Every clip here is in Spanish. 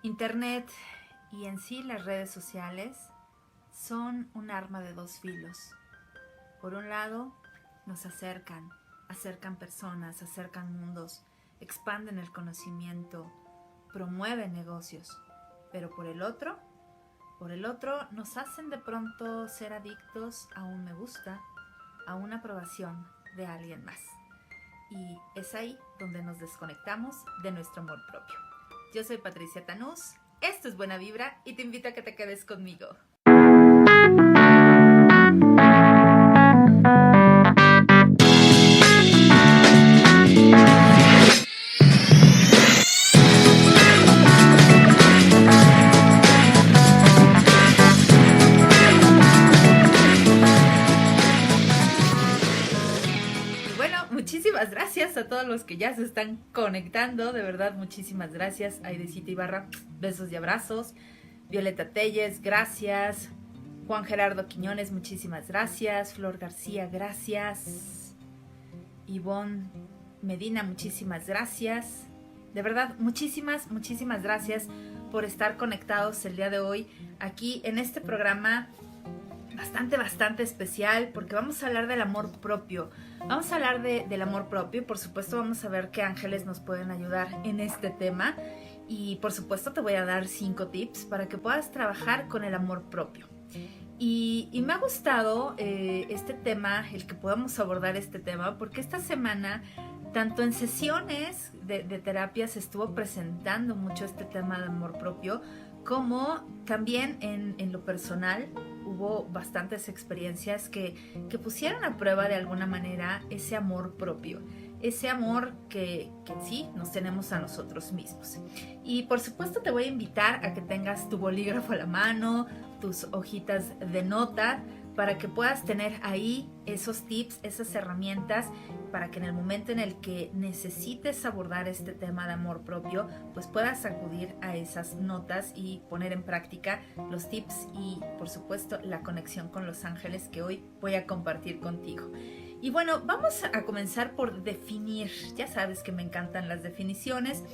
Internet y en sí las redes sociales son un arma de dos filos. Por un lado, nos acercan personas, acercan mundos, expanden el conocimiento, promueven negocios. Pero por el otro nos hacen de pronto ser adictos a un me gusta, a una aprobación de alguien más. Y es ahí donde nos desconectamos de nuestro amor propio. Yo soy Patricia Tanús, esto es Buena Vibra y te invito a que te quedes conmigo. Muchísimas gracias a todos los que ya se están conectando, de verdad, muchísimas gracias. Aidecita Ibarra, besos y abrazos. Violeta Telles, gracias. Juan Gerardo Quiñones, muchísimas gracias. Flor García, gracias. Ivonne Medina, muchísimas gracias. De verdad, muchísimas gracias por estar conectados el día de hoy aquí en este programa bastante especial, porque vamos a hablar del amor propio. Vamos a hablar del amor propio y por supuesto vamos a ver qué ángeles nos pueden ayudar en este tema. Y por supuesto te voy a dar 5 tips para que puedas trabajar con el amor propio. Y me ha gustado este tema, el que podamos abordar este tema, porque esta semana, tanto en sesiones de terapia se estuvo presentando mucho este tema de amor propio, como también en lo personal hubo bastantes experiencias que pusieron a prueba de alguna manera ese amor propio, ese amor que en sí nos tenemos a nosotros mismos. Y por supuesto te voy a invitar a que tengas tu bolígrafo a la mano, tus hojitas de nota, para que puedas tener ahí esos tips, esas herramientas, para que en el momento en el que necesites abordar este tema de amor propio, pues puedas acudir a esas notas y poner en práctica los tips y por supuesto la conexión con los ángeles que hoy voy a compartir contigo. Y bueno, vamos a comenzar por definir. Ya sabes que me encantan las definiciones.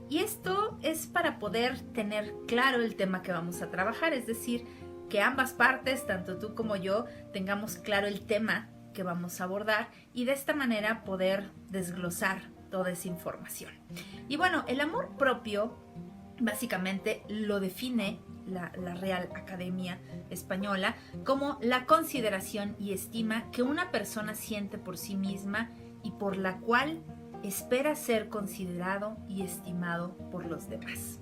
Y esto es para poder tener claro el tema que vamos a trabajar, es decir, que ambas partes, tanto tú como yo, tengamos claro el tema que vamos a abordar y de esta manera poder desglosar toda esa información. Y bueno, el amor propio básicamente lo define la Real Academia Española como la consideración y estima que una persona siente por sí misma y por la cual espera ser considerado y estimado por los demás.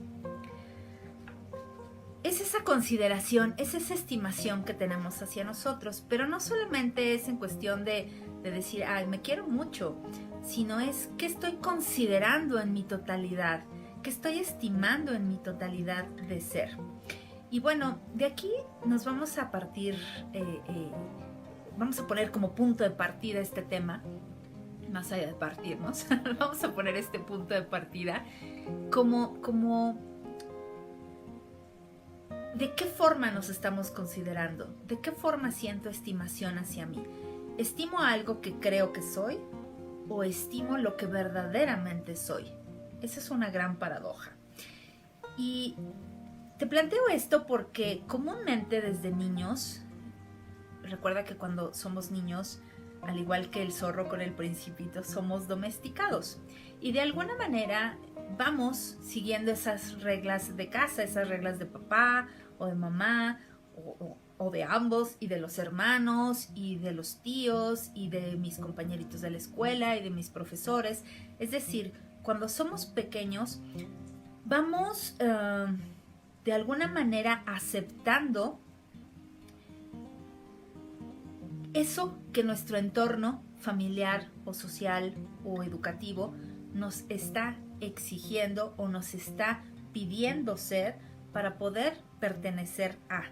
Es esa consideración, es esa estimación que tenemos hacia nosotros, pero no solamente es en cuestión de decir, ay, me quiero mucho, sino es que estoy considerando en mi totalidad, que estoy estimando en mi totalidad de ser. Y bueno, de aquí nos vamos a partir, vamos a poner como punto de partida este tema, más allá de partirnos, vamos a poner este punto de partida como ¿de qué forma nos estamos considerando? ¿De qué forma siento estimación hacia mí? ¿Estimo algo que creo que soy o estimo lo que verdaderamente soy? Esa es una gran paradoja. Y te planteo esto porque comúnmente desde niños, recuerda que cuando somos niños, al igual que el zorro con el principito, somos domesticados. Y de alguna manera vamos siguiendo esas reglas de casa, esas reglas de papá o de mamá o de ambos y de los hermanos y de los tíos y de mis compañeritos de la escuela y de mis profesores. Es decir, cuando somos pequeños vamos de alguna manera aceptando eso que nuestro entorno familiar o social o educativo nos está exigiendo o nos está pidiendo ser para poder pertenecer a.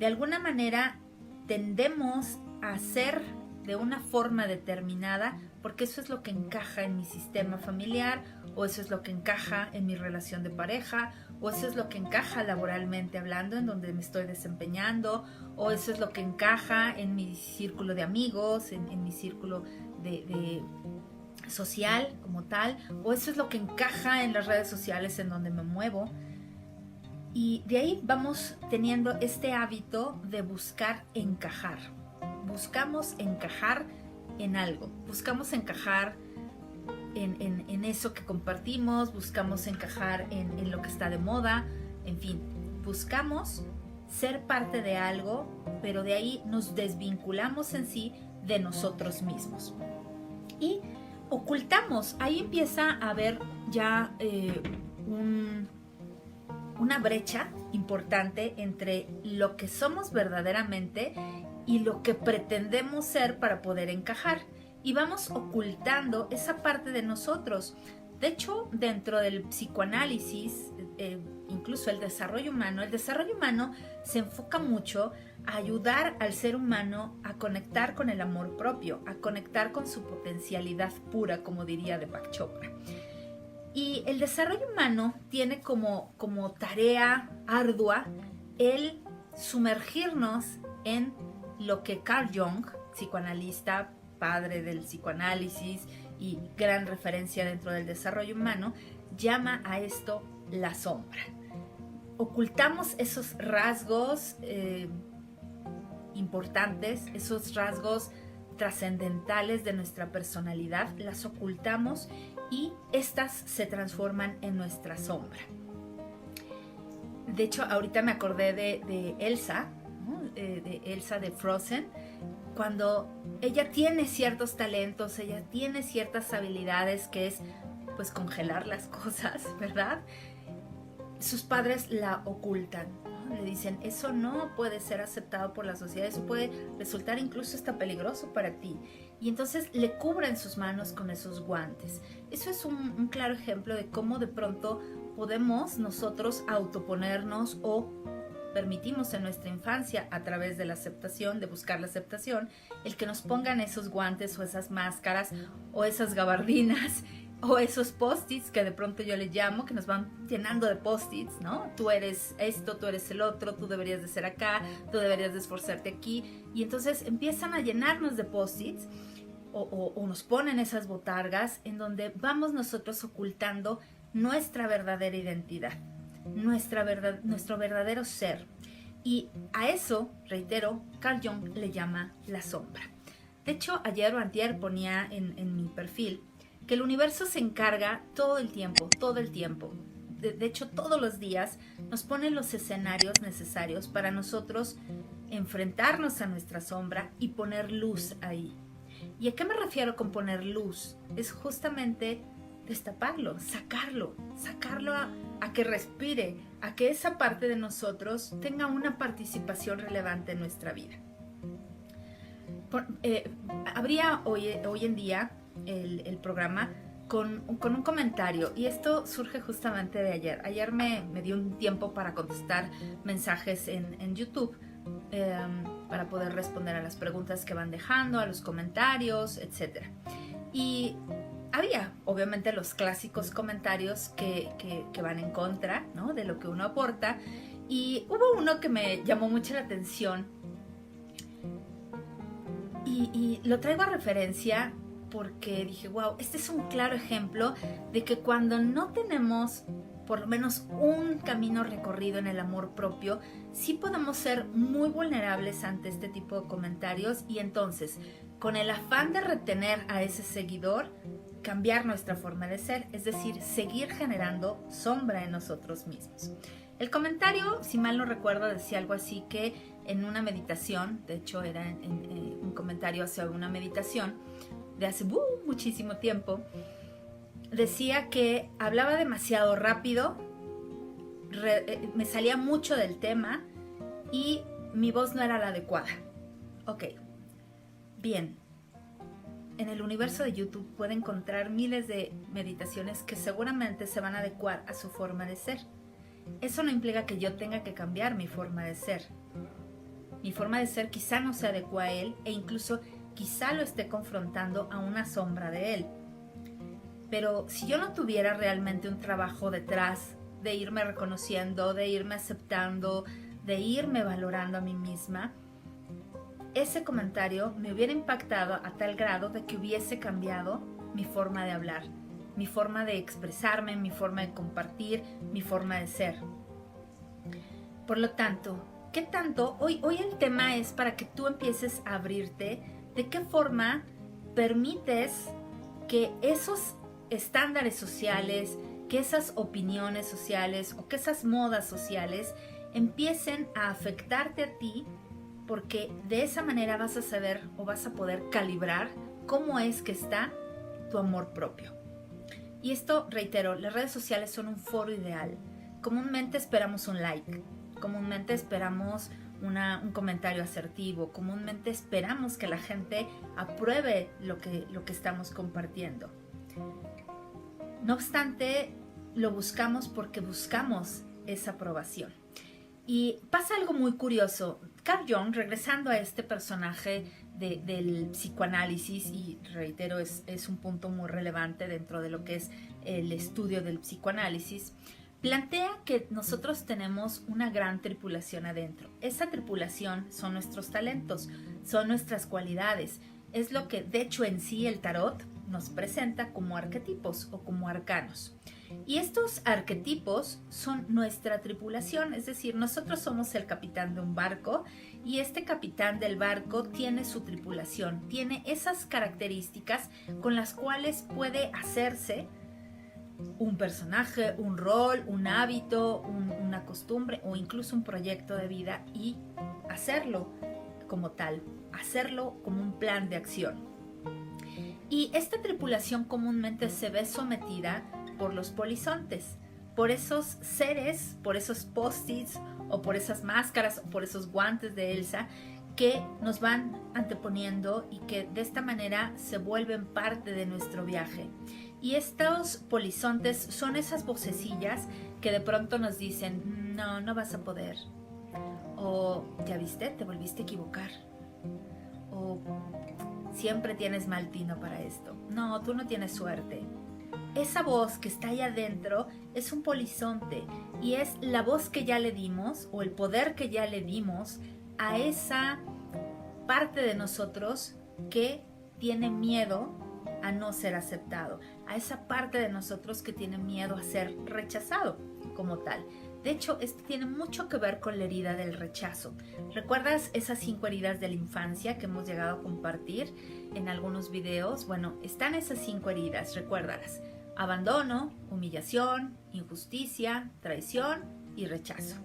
De alguna manera tendemos a ser de una forma determinada porque eso es lo que encaja en mi sistema familiar o eso es lo que encaja en mi relación de pareja o eso es lo que encaja laboralmente hablando en donde me estoy desempeñando o eso es lo que encaja en mi círculo de amigos, en mi círculo de social como tal, o eso es lo que encaja en las redes sociales en donde me muevo. Y de ahí vamos teniendo este hábito de buscar encajar. Buscamos encajar en algo, buscamos encajar en eso que compartimos, buscamos encajar en lo que está de moda, en fin, buscamos ser parte de algo, pero de ahí nos desvinculamos en sí de nosotros mismos. Y ocultamos, ahí empieza a haber ya una brecha importante entre lo que somos verdaderamente y lo que pretendemos ser para poder encajar. Y vamos ocultando esa parte de nosotros. De hecho, dentro del psicoanálisis, incluso el desarrollo humano se enfoca mucho a ayudar al ser humano a conectar con el amor propio, a conectar con su potencialidad pura, como diría Deepak Chopra. Y el desarrollo humano tiene como tarea ardua el sumergirnos en lo que Carl Jung, psicoanalista, padre del psicoanálisis y gran referencia dentro del desarrollo humano, llama a esto la sombra. Ocultamos esos rasgos importantes, esos rasgos trascendentales de nuestra personalidad, las ocultamos y estas se transforman en nuestra sombra. De hecho, ahorita me acordé de Elsa, ¿no? De Elsa de Frozen, cuando ella tiene ciertos talentos, ella tiene ciertas habilidades, que es pues congelar las cosas, ¿verdad? Sus padres la ocultan, ¿no? Le dicen, eso no puede ser aceptado por la sociedad, eso puede resultar incluso hasta peligroso para ti. Y entonces le cubren sus manos con esos guantes. Eso es un claro ejemplo de cómo de pronto podemos nosotros autoponernos o permitimos en nuestra infancia, a través de la aceptación, de buscar la aceptación, el que nos pongan esos guantes o esas máscaras o esas gabardinas o esos post-its que de pronto yo les llamo, que nos van llenando de post-its, ¿no? Tú eres esto, tú eres el otro, tú deberías de ser acá, tú deberías de esforzarte aquí. Y entonces empiezan a llenarnos de post-its o nos ponen esas botargas en donde vamos nosotros ocultando nuestra verdadera identidad, nuestro verdadero ser. Y a eso, reitero, Carl Jung le llama la sombra. De hecho, ayer o antier ponía en mi perfil que el universo se encarga todo el tiempo, de hecho todos los días nos pone los escenarios necesarios para nosotros enfrentarnos a nuestra sombra y poner luz ahí. ¿Y a qué me refiero con poner luz? Es justamente destaparlo, sacarlo a que respire, a que esa parte de nosotros tenga una participación relevante en nuestra vida. Habría hoy en día el programa con un comentario, y esto surge justamente de ayer. Ayer me dio un tiempo para contestar mensajes en YouTube, para poder responder a las preguntas que van dejando, a los comentarios, etc. Y había obviamente los clásicos comentarios que van en contra, ¿no?, de lo que uno aporta, y hubo uno que me llamó mucho la atención y lo traigo a referencia porque dije, wow, este es un claro ejemplo de que cuando no tenemos por lo menos un camino recorrido en el amor propio, sí podemos ser muy vulnerables ante este tipo de comentarios, y entonces, con el afán de retener a ese seguidor, cambiar nuestra forma de ser, es decir, seguir generando sombra en nosotros mismos. El comentario, si mal no recuerdo, decía algo así que en una meditación, de hecho era un comentario hacia una meditación de hace muchísimo tiempo, decía que hablaba demasiado rápido, me salía mucho del tema y mi voz no era la adecuada. Ok, bien. En el universo de YouTube puede encontrar miles de meditaciones que seguramente se van a adecuar a su forma de ser. Eso no implica que yo tenga que cambiar mi forma de ser. Mi forma de ser quizá no se adecua a él, e incluso quizá lo esté confrontando a una sombra de él. Pero si yo no tuviera realmente un trabajo detrás de irme reconociendo, de irme aceptando, de irme valorando a mí misma, ese comentario me hubiera impactado a tal grado de que hubiese cambiado mi forma de hablar, mi forma de expresarme, mi forma de compartir, mi forma de ser. Por lo tanto, ¿qué tanto? Hoy el tema es para que tú empieces a abrirte. ¿De qué forma permites que esos estándares sociales, que esas opiniones sociales o que esas modas sociales empiecen a afectarte a ti? Porque de esa manera vas a saber o vas a poder calibrar cómo es que está tu amor propio. Y esto, reitero, las redes sociales son un foro ideal. Comúnmente esperamos un like, comúnmente esperamos un comentario asertivo, comúnmente esperamos que la gente apruebe lo que estamos compartiendo. No obstante, lo buscamos porque buscamos esa aprobación. Y pasa algo muy curioso. Carl Jung, regresando a este personaje del psicoanálisis, y reitero, es un punto muy relevante dentro de lo que es el estudio del psicoanálisis, plantea que nosotros tenemos una gran tripulación adentro. Esa tripulación son nuestros talentos, son nuestras cualidades. Es lo que, de hecho, en sí el tarot nos presenta como arquetipos o como arcanos. Y estos arquetipos son nuestra tripulación, es decir, nosotros somos el capitán de un barco y este capitán del barco tiene su tripulación, tiene esas características con las cuales puede hacerse un personaje, un rol, un hábito, una costumbre o incluso un proyecto de vida y hacerlo como tal, hacerlo como un plan de acción. Y esta tripulación comúnmente se ve sometida por los polizontes, por esos seres, por esos post-its o por esas máscaras o por esos guantes de Elsa que nos van anteponiendo y que de esta manera se vuelven parte de nuestro viaje. Y estos polizontes son esas vocecillas que de pronto nos dicen, no, no vas a poder. O, ya viste, te volviste a equivocar. O, siempre tienes mal tino para esto. No, tú no tienes suerte. Esa voz que está ahí adentro es un polizonte y es la voz que ya le dimos o el poder que ya le dimos a esa parte de nosotros que tiene miedo a no ser aceptado, a esa parte de nosotros que tiene miedo a ser rechazado como tal. De hecho, esto tiene mucho que ver con la herida del rechazo. ¿Recuerdas esas 5 heridas de la infancia que hemos llegado a compartir en algunos videos? Bueno, están esas 5 heridas, recuérdalas. Abandono, humillación, injusticia, traición y rechazo.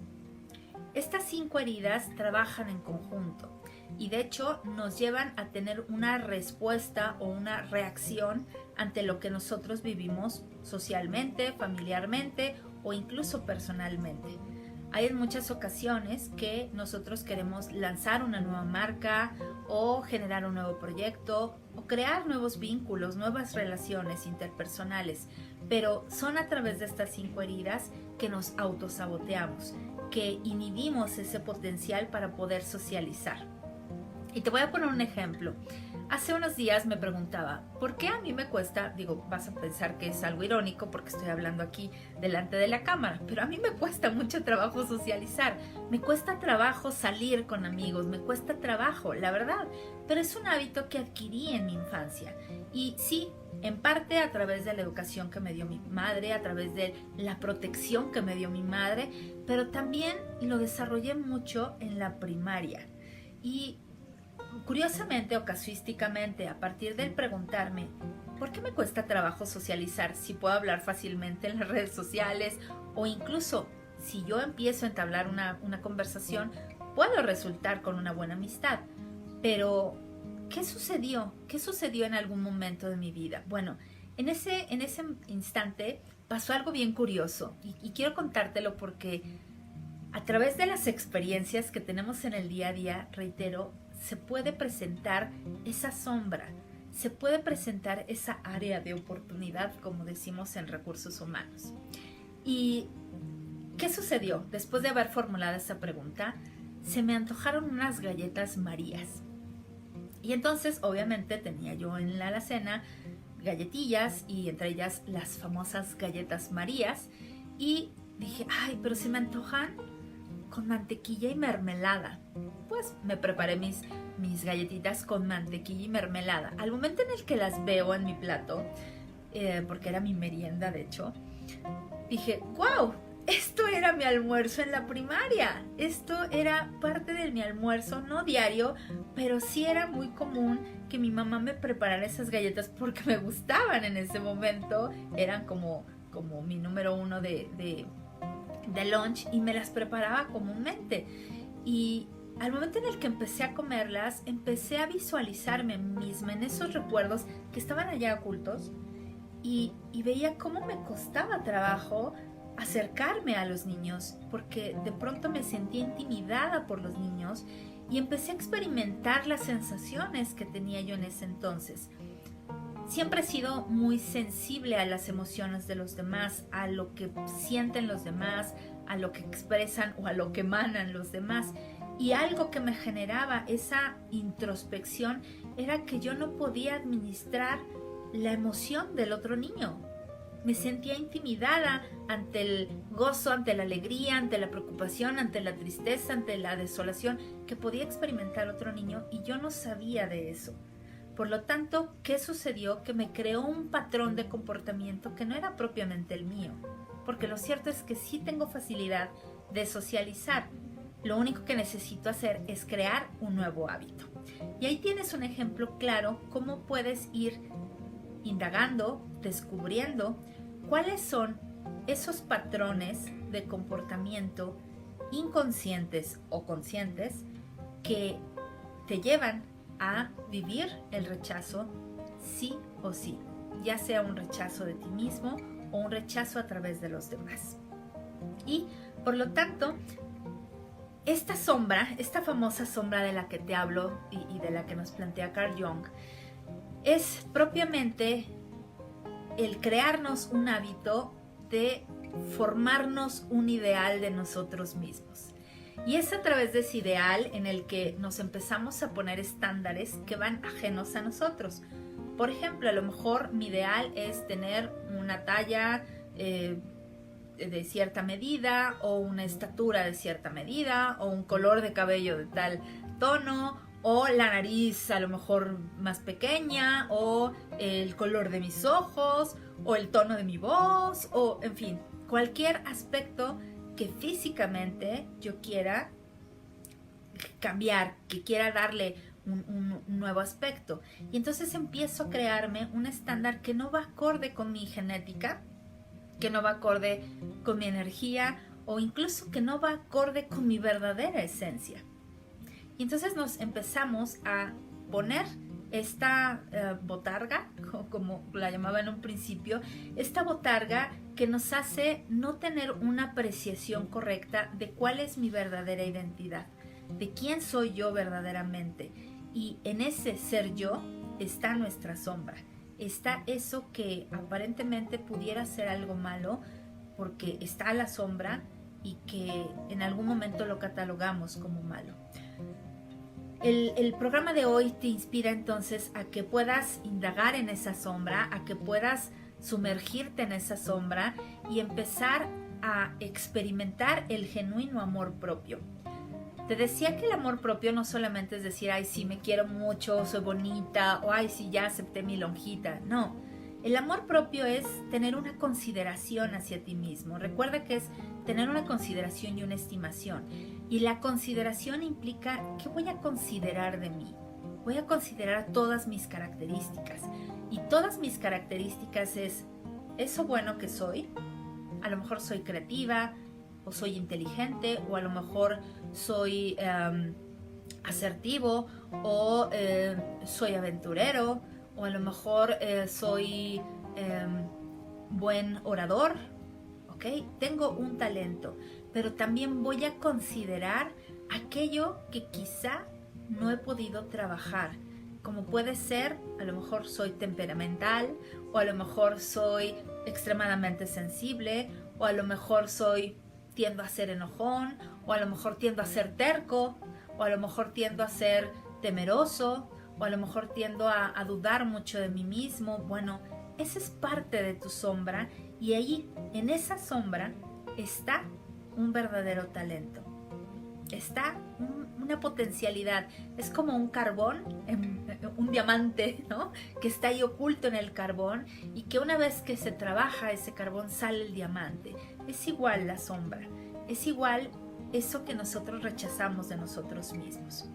Estas 5 heridas trabajan en conjunto y de hecho nos llevan a tener una respuesta o una reacción ante lo que nosotros vivimos socialmente, familiarmente o incluso personalmente. Hay en muchas ocasiones que nosotros queremos lanzar una nueva marca o generar un nuevo proyecto o crear nuevos vínculos, nuevas relaciones interpersonales, pero son a través de estas 5 heridas que nos autosaboteamos, que inhibimos ese potencial para poder socializar. Y te voy a poner un ejemplo. Hace unos días me preguntaba, ¿por qué a mí me cuesta? Digo, vas a pensar que es algo irónico porque estoy hablando aquí delante de la cámara, pero a mí me cuesta mucho trabajo socializar, me cuesta trabajo salir con amigos, me cuesta trabajo, la verdad, pero es un hábito que adquirí en mi infancia. Y sí, en parte a través de la educación que me dio mi madre, a través de la protección que me dio mi madre, pero también lo desarrollé mucho en la primaria. Y curiosamente o casuísticamente, a partir del preguntarme ¿por qué me cuesta trabajo socializar si puedo hablar fácilmente en las redes sociales? O incluso si yo empiezo a entablar una conversación, puedo resultar con una buena amistad. Pero, ¿qué sucedió? ¿Qué sucedió en algún momento de mi vida? Bueno, en ese instante pasó algo bien curioso y quiero contártelo porque a través de las experiencias que tenemos en el día a día, reitero, se puede presentar esa sombra, se puede presentar esa área de oportunidad, como decimos en recursos humanos. ¿Y qué sucedió? Después de haber formulado esa pregunta, se me antojaron unas galletas Marías. Y entonces, obviamente, tenía yo en la alacena galletillas y entre ellas las famosas galletas Marías. Y dije, ay, pero se me antojan con mantequilla y mermelada. Pues me preparé mis galletitas con mantequilla y mermelada. Al momento en el que las veo en mi plato, porque era mi merienda de hecho, dije, wow, esto era era mi almuerzo en la primaria. Esto era parte de mi almuerzo, no diario, pero sí era muy común que mi mamá me preparara esas galletas porque me gustaban en ese momento. Eran como mi número uno de lunch y me las preparaba comúnmente. Y al momento en el que empecé a comerlas, empecé a visualizarme misma en esos recuerdos que estaban allá ocultos y veía cómo me costaba trabajo acercarme a los niños, porque de pronto me sentía intimidada por los niños y empecé a experimentar las sensaciones que tenía yo en ese entonces. Siempre he sido muy sensible a las emociones de los demás, a lo que sienten los demás, a lo que expresan o a lo que emanan los demás. Y algo que me generaba esa introspección era que yo no podía administrar la emoción del otro niño. Me sentía intimidada ante el gozo, ante la alegría, ante la preocupación, ante la tristeza, ante la desolación que podía experimentar otro niño y yo no sabía de eso. Por lo tanto, ¿qué sucedió? Que me creó un patrón de comportamiento que no era propiamente el mío. Porque lo cierto es que sí tengo facilidad de socializar. Lo único que necesito hacer es crear un nuevo hábito. Y ahí tienes un ejemplo claro cómo puedes ir indagando, descubriendo cuáles son esos patrones de comportamiento inconscientes o conscientes que te llevan a vivir el rechazo sí o sí, ya sea un rechazo de ti mismo o un rechazo a través de los demás. Y por lo tanto, esta sombra, esta famosa sombra de la que te hablo y de la que nos plantea Carl Jung, es propiamente el crearnos un hábito de formarnos un ideal de nosotros mismos. Y es a través de ese ideal en el que nos empezamos a poner estándares que van ajenos a nosotros. Por ejemplo, a lo mejor mi ideal es tener una talla de cierta medida, o una estatura de cierta medida, o un color de cabello de tal tono, o la nariz a lo mejor más pequeña, o el color de mis ojos, o el tono de mi voz, o en fin, cualquier aspecto que físicamente yo quiera cambiar, que quiera darle un nuevo aspecto. Y entonces empiezo a crearme un estándar que no va acorde con mi genética, que no va acorde con mi energía, o incluso que no va acorde con mi verdadera esencia. Y entonces nos empezamos a poner esta botarga, como la llamaba en un principio, esta botarga que nos hace no tener una apreciación correcta de cuál es mi verdadera identidad, de quién soy yo verdaderamente. Y en ese ser yo está nuestra sombra, está eso que aparentemente pudiera ser algo malo, porque está a la sombra y que en algún momento lo catalogamos como malo. El programa de hoy te inspira entonces a que puedas indagar en esa sombra, a que puedas sumergirte en esa sombra y empezar a experimentar el genuino amor propio. Te decía que el amor propio no solamente es decir, ay, sí, me quiero mucho, soy bonita, o ay, sí, ya acepté mi lonjita. No, el amor propio es tener una consideración hacia ti mismo. Recuerda que es tener una consideración y una estimación. Y la consideración implica, ¿qué voy a considerar de mí? Voy a considerar todas mis características. Y todas mis características es eso bueno que soy. A lo mejor soy creativa, o soy inteligente, o a lo mejor soy asertivo, o soy aventurero, o a lo mejor soy buen orador, ¿ok? Tengo un talento, pero también voy a considerar aquello que quizá no he podido trabajar, como puede ser, a lo mejor soy temperamental, o a lo mejor soy extremadamente sensible, o a lo mejor tiendo a ser enojón, o a lo mejor tiendo a ser terco, o a lo mejor tiendo a ser temeroso, o a lo mejor tiendo a dudar mucho de mí mismo. Bueno, esa es parte de tu sombra, y ahí, en esa sombra, está un verdadero talento. Está una potencialidad. Es como un carbón, un diamante, ¿no? Que está ahí oculto en el carbón, y que una vez que se trabaja ese carbón sale el diamante. Es igual la sombra. es igual eso que nosotros rechazamos de nosotros mismos.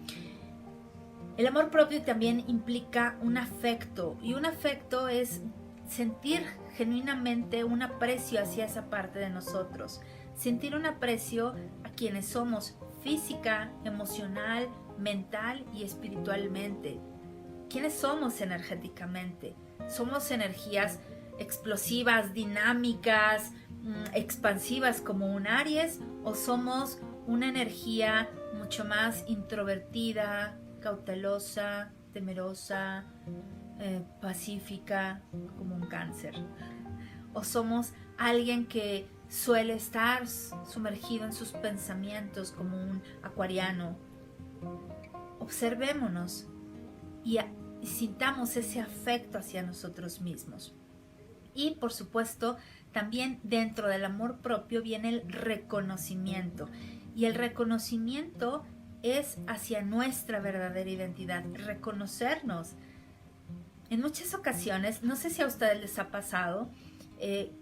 El amor propio también implica un afecto, y un afecto es sentir genuinamente un aprecio hacia esa parte de nosotros, sentir un aprecio a quienes somos física, emocional, mental y espiritualmente. ¿Quiénes somos energéticamente? ¿Somos energías explosivas, dinámicas, expansivas como un Aries, o somos una energía mucho más introvertida, cautelosa, temerosa, pacífica como un Cáncer? ¿O somos alguien que suele estar sumergido en sus pensamientos como un Acuariano? Observémonos y sintamos ese afecto hacia nosotros mismos. Y por supuesto, también dentro del amor propio viene el reconocimiento. Y el reconocimiento es hacia nuestra verdadera identidad, reconocernos. En muchas ocasiones, no sé si a ustedes les ha pasado,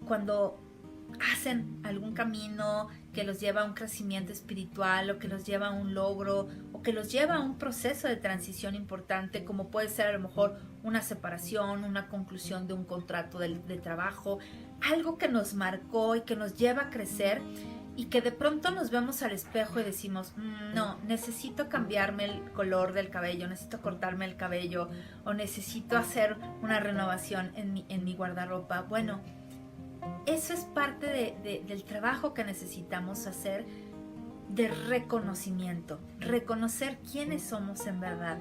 cuando hacen algún camino que los lleva a un crecimiento espiritual, o que los lleva a un logro, o que los lleva a un proceso de transición importante, como puede ser a lo mejor una separación, una conclusión de un contrato de trabajo, algo que nos marcó y que nos lleva a crecer, y que de pronto nos vemos al espejo y decimos, no, necesito cambiarme el color del cabello, necesito cortarme el cabello, o necesito hacer una renovación en mi guardarropa. Bueno, eso es parte del trabajo que necesitamos hacer, de reconocimiento, reconocer quiénes somos en verdad,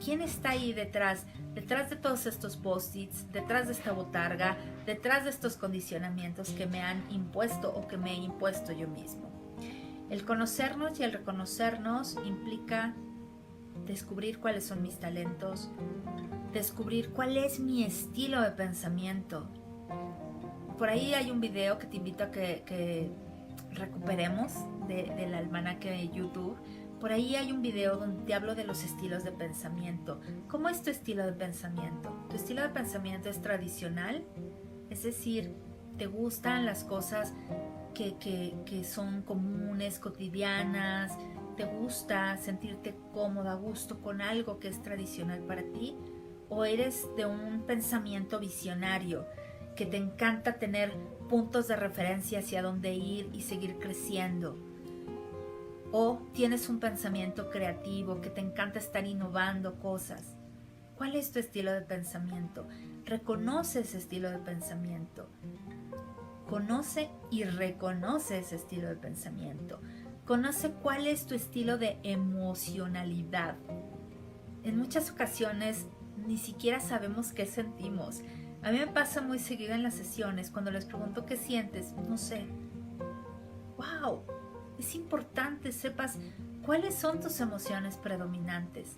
quién está ahí detrás de todos estos post-its, detrás de esta botarga, detrás de estos condicionamientos que me han impuesto o que me he impuesto yo mismo. El conocernos y el reconocernos implica descubrir cuáles son mis talentos, descubrir cuál es mi estilo de pensamiento. Por ahí hay un video que te invito a que recuperemos del almanaque de YouTube. Por ahí hay un video donde te hablo de los estilos de pensamiento. ¿Cómo es tu estilo de pensamiento? ¿Tu estilo de pensamiento es tradicional? Es decir, ¿te gustan las cosas que son comunes, cotidianas? ¿Te gusta sentirte cómoda, a gusto con algo que es tradicional para ti? ¿O eres de un pensamiento visionario, que te encanta tener puntos de referencia hacia dónde ir y seguir creciendo? ¿O tienes un pensamiento creativo, que te encanta estar innovando cosas? ¿Cuál es tu estilo de pensamiento? Reconoce ese estilo de pensamiento. Conoce y reconoce ese estilo de pensamiento. Conoce cuál es tu estilo de emocionalidad. En muchas ocasiones ni siquiera sabemos qué sentimos. A mí me pasa muy seguido en las sesiones, cuando les pregunto qué sientes, no sé. ¡Wow! Es importante sepas cuáles son tus emociones predominantes.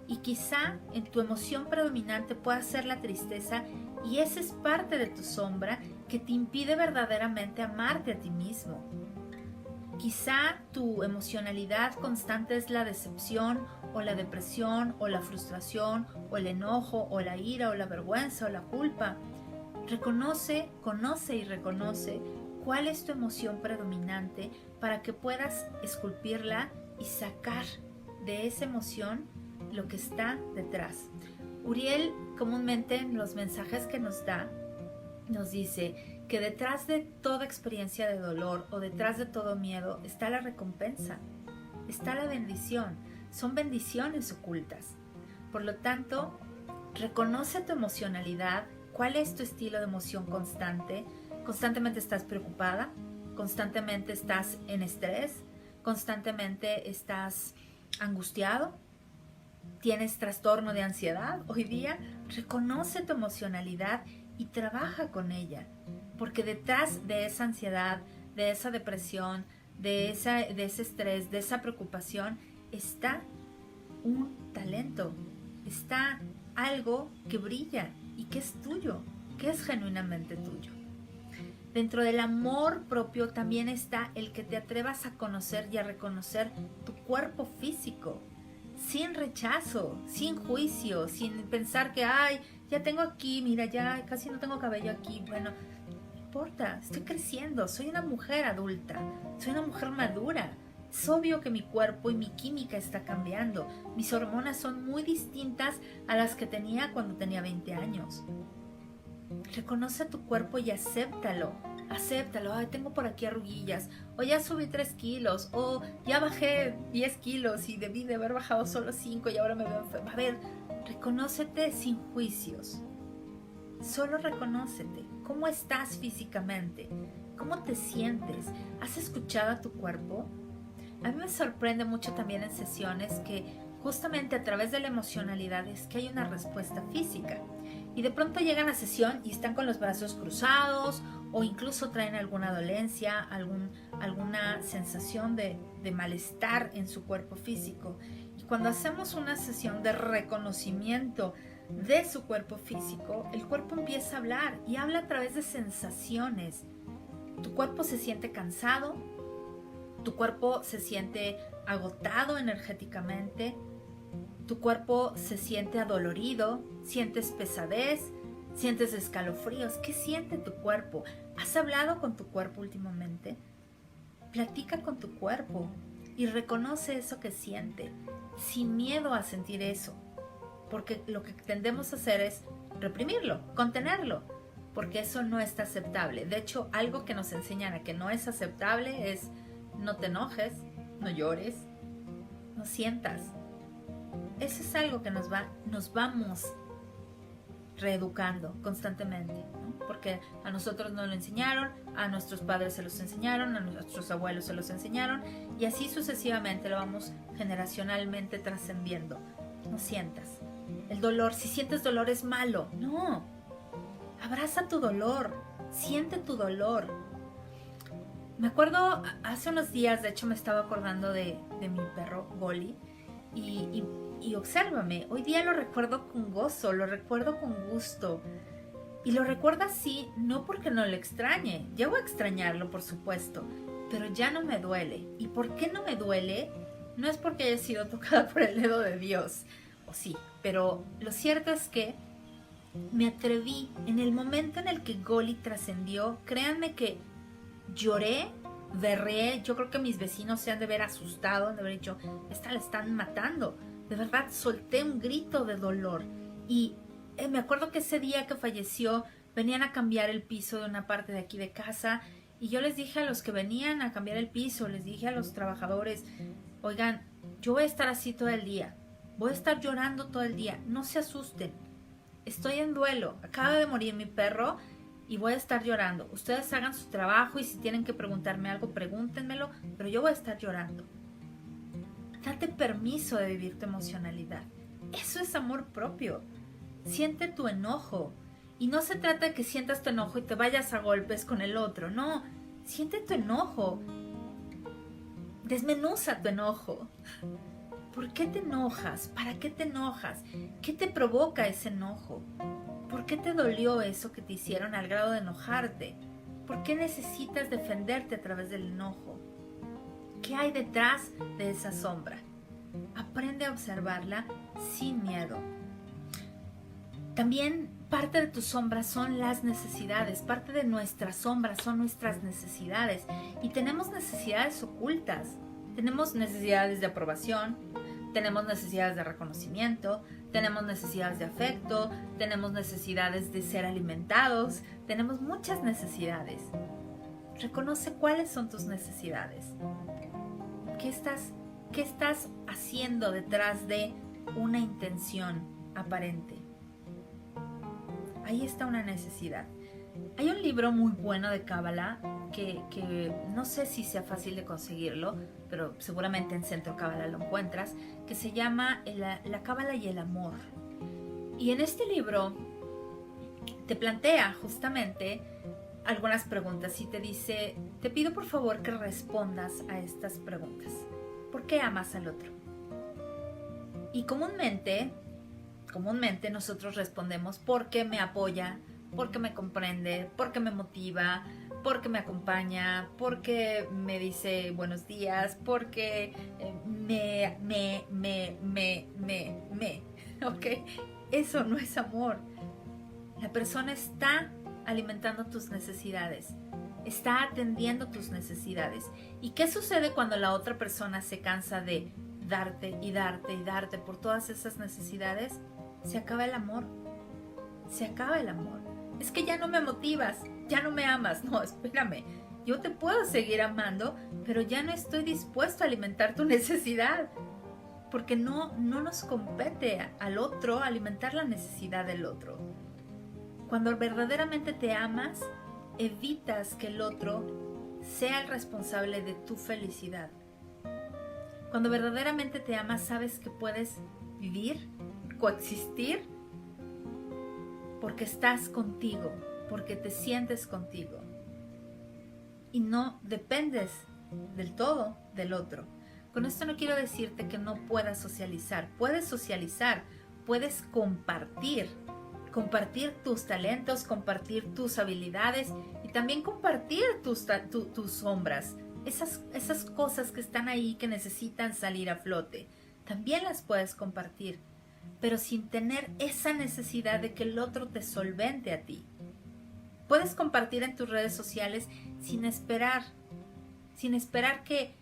Y quizá en tu emoción predominante pueda ser la tristeza, y esa es parte de tu sombra que te impide verdaderamente amarte a ti mismo. Quizá tu emocionalidad constante es la decepción, o la depresión, o la frustración, o el enojo, o la ira, o la vergüenza, o la culpa. Reconoce, conoce y reconoce cuál es tu emoción predominante, para que puedas esculpirla y sacar de esa emoción lo que está detrás. Uriel comúnmente en los mensajes que nos da, nos dice que detrás de toda experiencia de dolor o detrás de todo miedo está la recompensa, está la bendición, son bendiciones ocultas. Por lo tanto, reconoce tu emocionalidad, cuál es tu estilo de emoción constante. ¿Constantemente estás preocupada? ¿Constantemente estás en estrés? ¿Constantemente estás angustiado? ¿Tienes trastorno de ansiedad hoy día? Reconoce tu emocionalidad y trabaja con ella, porque detrás de esa ansiedad, de esa depresión, de ese estrés, de esa preocupación, está un talento, está algo que brilla y que es tuyo, que es genuinamente tuyo. Dentro del amor propio también está el que te atrevas a conocer y a reconocer tu cuerpo físico, sin rechazo, sin juicio, sin pensar que, ay, ya tengo aquí, mira, ya casi no tengo cabello aquí. Bueno, importa, estoy creciendo, soy una mujer adulta, soy una mujer madura. Es obvio que mi cuerpo y mi química está cambiando. Mis hormonas son muy distintas a las que tenía cuando tenía 20 años. Reconoce tu cuerpo y acéptalo. Acéptalo. Ay, tengo por aquí arruguillas. O ya subí 3 kilos. O ya bajé 10 kilos y debí de haber bajado solo 5 y ahora me veo enferma. A ver, reconócete sin juicios. Solo reconócete. ¿Cómo estás físicamente? ¿Cómo te sientes? ¿Has escuchado a tu cuerpo? A mí me sorprende mucho también en sesiones que justamente a través de la emocionalidad es que hay una respuesta física. Y de pronto llegan a sesión y están con los brazos cruzados o incluso traen alguna dolencia, alguna sensación de malestar en su cuerpo físico. Y cuando hacemos una sesión de reconocimiento de su cuerpo físico, el cuerpo empieza a hablar y habla a través de sensaciones. Tu cuerpo se siente cansado, tu cuerpo se siente agotado energéticamente, tu cuerpo se siente adolorido, sientes pesadez, sientes escalofríos. ¿Qué siente tu cuerpo? ¿Has hablado con tu cuerpo últimamente? Platica con tu cuerpo y reconoce eso que siente, sin miedo a sentir eso. Porque lo que tendemos a hacer es reprimirlo, contenerlo, porque eso no está aceptable. De hecho, algo que nos enseñan a que no es aceptable es no te enojes, no llores, no sientas. Eso es algo que nos vamos reeducando constantemente, ¿no? Porque a nosotros nos lo enseñaron, a nuestros padres se los enseñaron, a nuestros abuelos se los enseñaron, y así sucesivamente lo vamos generacionalmente trascendiendo. No sientas. El dolor, si sientes dolor es malo. No. Abraza tu dolor. Siente tu dolor. Me acuerdo, hace unos días, de hecho me estaba acordando de mi perro Goli. Y obsérvame, hoy día lo recuerdo con gozo, lo recuerdo con gusto. Y lo recuerdo así, no porque no lo extrañe. Llego a extrañarlo, por supuesto, pero ya no me duele. ¿Y por qué no me duele? No es porque haya sido tocada por el dedo de Dios. O sí, pero lo cierto es que me atreví en el momento en el que Goli trascendió. Créanme que lloré, berré. Yo creo que mis vecinos se han de haber asustado, han de haber dicho, esta la están matando. De verdad, solté un grito de dolor. Y me acuerdo que ese día que falleció, venían a cambiar el piso de una parte de aquí de casa. Y yo les dije a los que venían a cambiar el piso, les dije a los trabajadores, oigan, yo voy a estar así todo el día. Voy a estar llorando todo el día. No se asusten. Estoy en duelo. Acaba de morir mi perro y voy a estar llorando. Ustedes hagan su trabajo y si tienen que preguntarme algo, pregúntenmelo, pero yo voy a estar llorando. Date permiso de vivir tu emocionalidad. Eso es amor propio. Siente tu enojo. Y no se trata de que sientas tu enojo y te vayas a golpes con el otro. No, siente tu enojo. Desmenuza tu enojo. ¿Por qué te enojas? ¿Para qué te enojas? ¿Qué te provoca ese enojo? ¿Por qué te dolió eso que te hicieron al grado de enojarte? ¿Por qué necesitas defenderte a través del enojo? ¿Qué hay detrás de esa sombra? Aprende a observarla sin miedo. También parte de tu sombra son las necesidades. Parte de nuestra sombra son nuestras necesidades. Y tenemos necesidades ocultas. Tenemos necesidades de aprobación, tenemos necesidades de reconocimiento, tenemos necesidades de afecto, tenemos necesidades de ser alimentados, tenemos muchas necesidades. Reconoce cuáles son tus necesidades. ¿Qué estás haciendo detrás de una intención aparente? Ahí está una necesidad. Hay un libro muy bueno de Cábala que no sé si sea fácil de conseguirlo, pero seguramente en Centro Cábala lo encuentras, que se llama La Cábala y el Amor. Y en este libro te plantea justamente algunas preguntas y te dice, te pido por favor que respondas a estas preguntas. ¿Por qué amas al otro? Y comúnmente nosotros respondemos porque me apoya, porque me comprende, porque me motiva, porque me acompaña, porque me dice buenos días, porque ¿ok? Eso no es amor. La persona está alimentando tus necesidades, está atendiendo tus necesidades. ¿Y qué sucede cuando la otra persona se cansa de darte y darte y darte por todas esas necesidades? Se acaba el amor. Se acaba el amor. Es que ya no me motivas, ya no me amas. No, espérame. Yo te puedo seguir amando, pero ya no estoy dispuesto a alimentar tu necesidad. Porque no nos compete al otro alimentar la necesidad del otro. Cuando verdaderamente te amas, evitas que el otro sea el responsable de tu felicidad. Cuando verdaderamente te amas, sabes que puedes vivir, coexistir, porque estás contigo, porque te sientes contigo. Y no dependes del todo del otro. Con esto no quiero decirte que no puedas socializar. Puedes socializar, puedes compartir tus talentos, compartir tus habilidades y también compartir tus sombras. Esas cosas que están ahí que necesitan salir a flote, también las puedes compartir, pero sin tener esa necesidad de que el otro te solvente a ti. Puedes compartir en tus redes sociales sin esperar que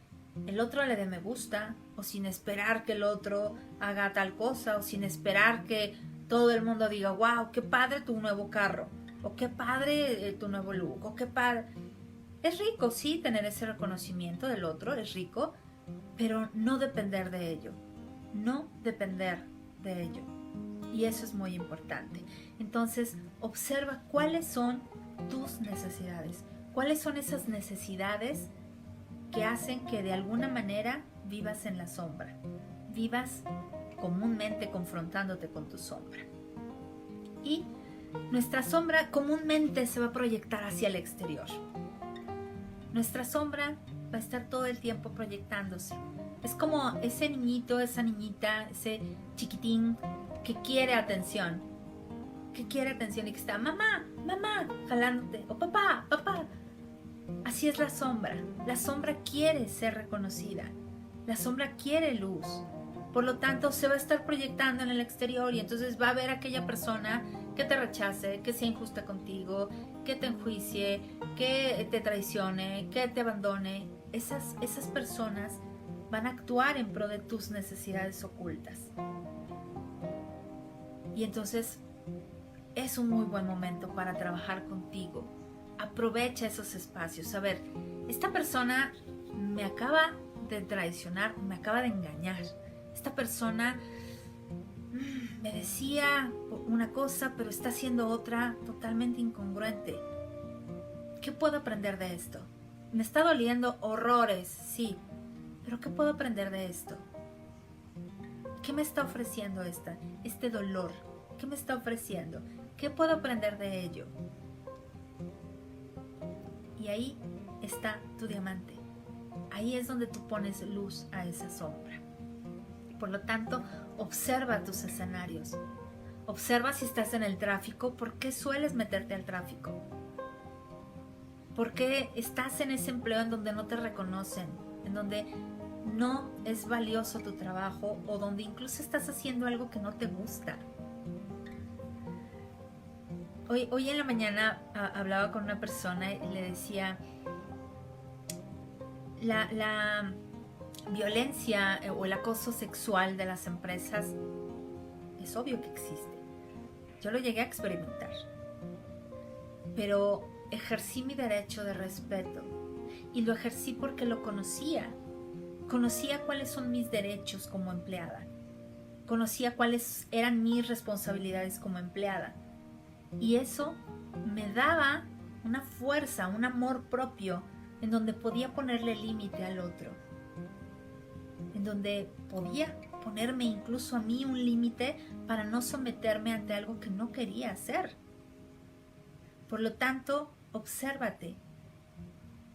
el otro le dé me gusta, o sin esperar que el otro haga tal cosa, o sin esperar que todo el mundo diga, wow, qué padre tu nuevo carro, o qué padre tu nuevo look, o qué padre. Es rico, sí, tener ese reconocimiento del otro, es rico, pero no depender de ello. No depender de ello. Y eso es muy importante. Entonces, observa cuáles son tus necesidades. ¿Cuáles son esas necesidades que hacen que de alguna manera vivas en la sombra? Vivas comúnmente confrontándote con tu sombra. Y nuestra sombra comúnmente se va a proyectar hacia el exterior. Nuestra sombra va a estar todo el tiempo proyectándose. Es como ese niñito, esa niñita, ese chiquitín que quiere atención. Que quiere atención y que está, mamá, mamá, jalándote. O papá, papá. Así es la sombra. La sombra quiere ser reconocida. La sombra quiere luz. Por lo tanto, se va a estar proyectando en el exterior y entonces va a haber aquella persona que te rechace, que sea injusta contigo, que te enjuicie, que te traicione, que te abandone. Esas personas van a actuar en pro de tus necesidades ocultas. Y entonces es un muy buen momento para trabajar contigo. Aprovecha esos espacios. A ver, esta persona me acaba de traicionar, me acaba de engañar. Esta persona me decía una cosa, pero está haciendo otra totalmente incongruente. ¿Qué puedo aprender de esto? Me está doliendo horrores, sí, pero ¿qué puedo aprender de esto? ¿Qué me está ofreciendo este dolor? ¿Qué me está ofreciendo? ¿Qué puedo aprender de ello? Y ahí está tu diamante. Ahí es donde tú pones luz a esa sombra. Por lo tanto, observa tus escenarios. Observa si estás en el tráfico. ¿Por qué sueles meterte al tráfico? ¿Por qué estás en ese empleo en donde no te reconocen? En donde no es valioso tu trabajo o donde incluso estás haciendo algo que no te gusta. Hoy en la mañana hablaba con una persona y le decía, la violencia o el acoso sexual de las empresas es obvio que existe. Yo lo llegué a experimentar, pero ejercí mi derecho de respeto y lo ejercí porque lo conocía. Conocía cuáles son mis derechos como empleada. Conocía cuáles eran mis responsabilidades como empleada. Y eso me daba una fuerza, un amor propio en donde podía ponerle límite al otro. En donde podía ponerme incluso a mí un límite para no someterme ante algo que no quería hacer. Por lo tanto, obsérvate.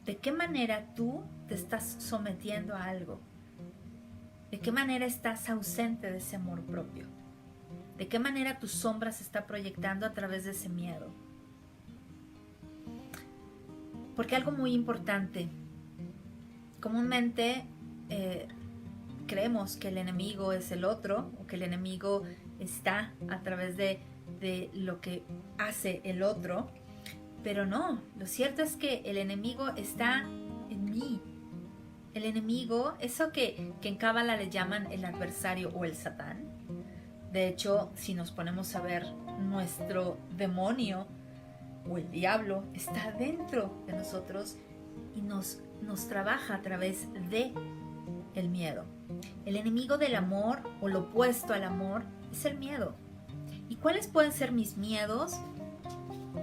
¿De qué manera tú te estás sometiendo a algo? ¿De qué manera estás ausente de ese amor propio? ¿De qué manera tu sombra se está proyectando a través de ese miedo? Porque algo muy importante, comúnmente creemos que el enemigo es el otro o que el enemigo está a través de lo que hace el otro, Pero no, lo cierto es que el enemigo está en mí. El enemigo, eso que en Cábala le llaman el adversario o el Satán. De hecho, si nos ponemos a ver, nuestro demonio o el diablo está dentro de nosotros y nos trabaja a través de el miedo. El enemigo del amor o lo opuesto al amor es el miedo. ¿Y cuáles pueden ser mis miedos?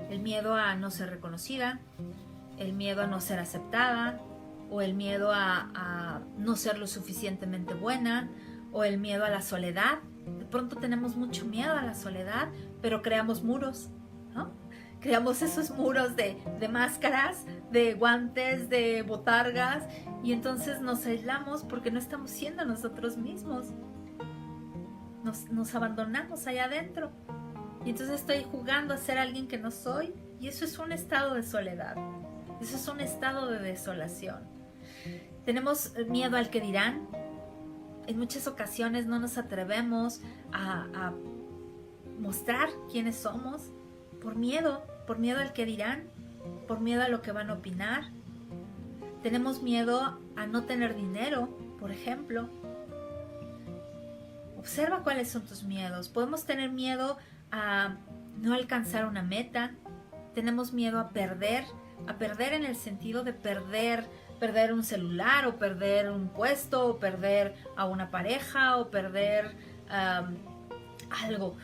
El miedo a no ser reconocida, el miedo a no ser aceptada, o el miedo a no ser lo suficientemente buena, o el miedo a la soledad. De pronto tenemos mucho miedo a la soledad, pero creamos muros, ¿no? Creamos esos muros de máscaras, de guantes, de botargas, y entonces nos aislamos porque no estamos siendo nosotros mismos. Nos abandonamos allá adentro. Y entonces estoy jugando a ser alguien que no soy, y eso es un estado de soledad. Eso es un estado de desolación. Tenemos miedo al que dirán. En muchas ocasiones no nos atrevemos a mostrar quiénes somos por miedo al que dirán, por miedo a lo que van a opinar. Tenemos miedo a no tener dinero, por ejemplo. Observa cuáles son tus miedos. Podemos tener miedo a no alcanzar una meta. Tenemos miedo a perder en el sentido de perder un celular, o perder un puesto, o perder a una pareja, o perder algo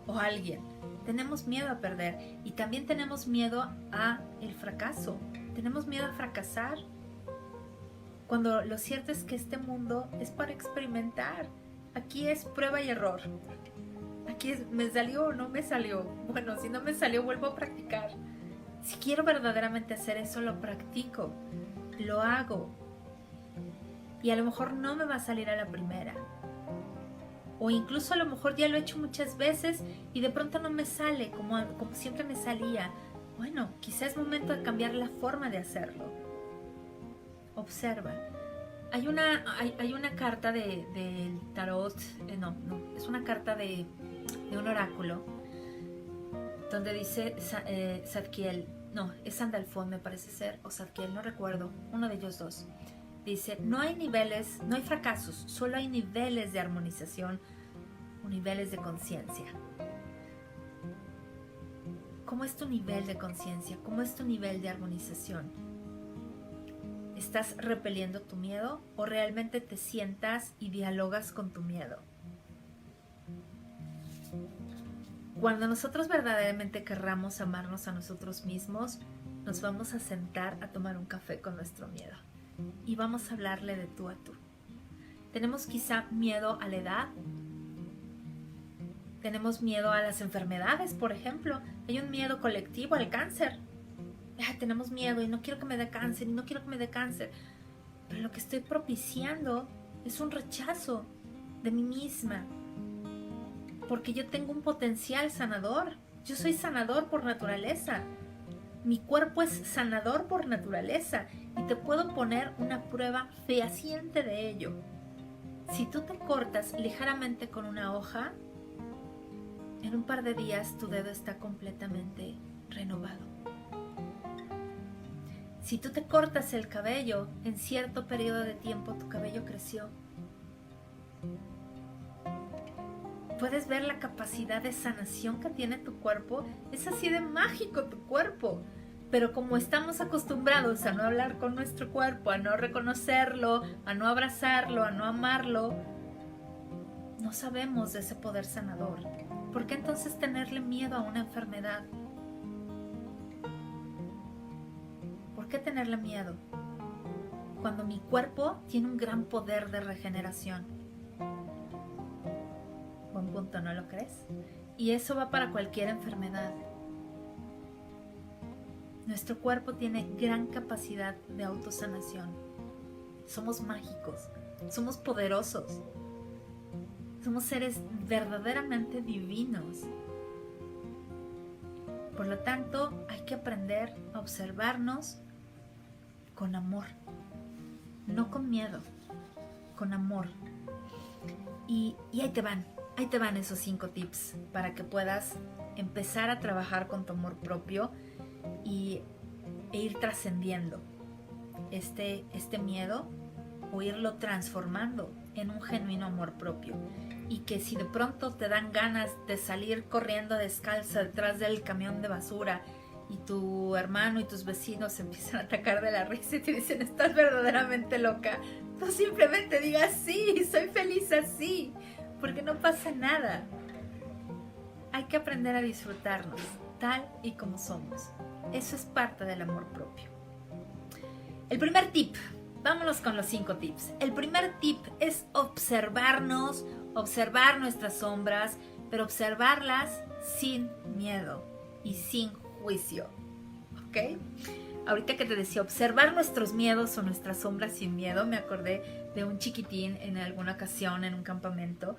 o alguien. Tenemos miedo a perder, y también tenemos miedo a el fracaso. Tenemos miedo a fracasar, cuando lo cierto es que este mundo es para experimentar. Aquí es prueba y error. Aquí es, ¿me salió o no me salió? Bueno, si no me salió, vuelvo a practicar. Si quiero verdaderamente hacer eso, lo practico, lo hago. Y a lo mejor no me va a salir a la primera. O incluso a lo mejor ya lo he hecho muchas veces y de pronto no me sale como siempre me salía. Bueno, quizás es momento de cambiar la forma de hacerlo. Observa. Hay una carta del tarot, es una carta de un oráculo, donde dice Zadkiel, es Sandalfón me parece ser, o Zadkiel, no recuerdo, uno de ellos dos. Dice, no hay fracasos, solo hay niveles de armonización o niveles de conciencia. ¿Cómo es tu nivel de conciencia? ¿Cómo es tu nivel de armonización? ¿Estás repeliendo tu miedo o realmente te sientas y dialogas con tu miedo? Cuando nosotros verdaderamente querramos amarnos a nosotros mismos, nos vamos a sentar a tomar un café con nuestro miedo y vamos a hablarle de tú a tú. Tenemos quizá miedo a la edad, tenemos miedo a las enfermedades, por ejemplo. Hay un miedo colectivo al cáncer. Tenemos miedo y no quiero que me dé cáncer, y no quiero que me dé cáncer. Pero lo que estoy propiciando es un rechazo de mí misma, porque yo tengo un potencial sanador. Yo soy sanador por naturaleza. Mi cuerpo es sanador por naturaleza, y te puedo poner una prueba fehaciente de ello. Si tú te cortas ligeramente con una hoja, en un par de días tu dedo está completamente renovado. Si tú te cortas el cabello, en cierto periodo de tiempo tu cabello creció. ¿Puedes ver la capacidad de sanación que tiene tu cuerpo? Es así de mágico tu cuerpo. Pero como estamos acostumbrados a no hablar con nuestro cuerpo, a no reconocerlo, a no abrazarlo, a no amarlo, no sabemos de ese poder sanador. ¿Por qué entonces tenerle miedo a una enfermedad? ¿Por qué tenerle miedo? Cuando mi cuerpo tiene un gran poder de regeneración. Buen punto, ¿no lo crees? Y eso va para cualquier enfermedad. Nuestro cuerpo tiene gran capacidad de autosanación. Somos mágicos, somos poderosos. Somos seres verdaderamente divinos. Por lo tanto, hay que aprender a observarnos con amor, no con miedo, con amor. Y ahí te van esos 5 tips para que puedas empezar a trabajar con tu amor propio e ir trascendiendo este miedo o irlo transformando en un genuino amor propio. Y que si de pronto te dan ganas de salir corriendo descalza detrás del camión de basura y tu hermano y tus vecinos se empiezan a atacar de la risa y te dicen estás verdaderamente loca, tú simplemente digas sí, soy feliz así, porque no pasa nada. Hay que aprender a disfrutarnos tal y como somos. Eso es parte del amor propio. El primer tip, vámonos con los 5 tips. El primer tip es observarnos, observar nuestras sombras, pero observarlas sin miedo y sin juicio. ¿Ok? Ahorita que te decía observar nuestros miedos o nuestras sombras sin miedo, me acordé de un chiquitín en alguna ocasión en un campamento.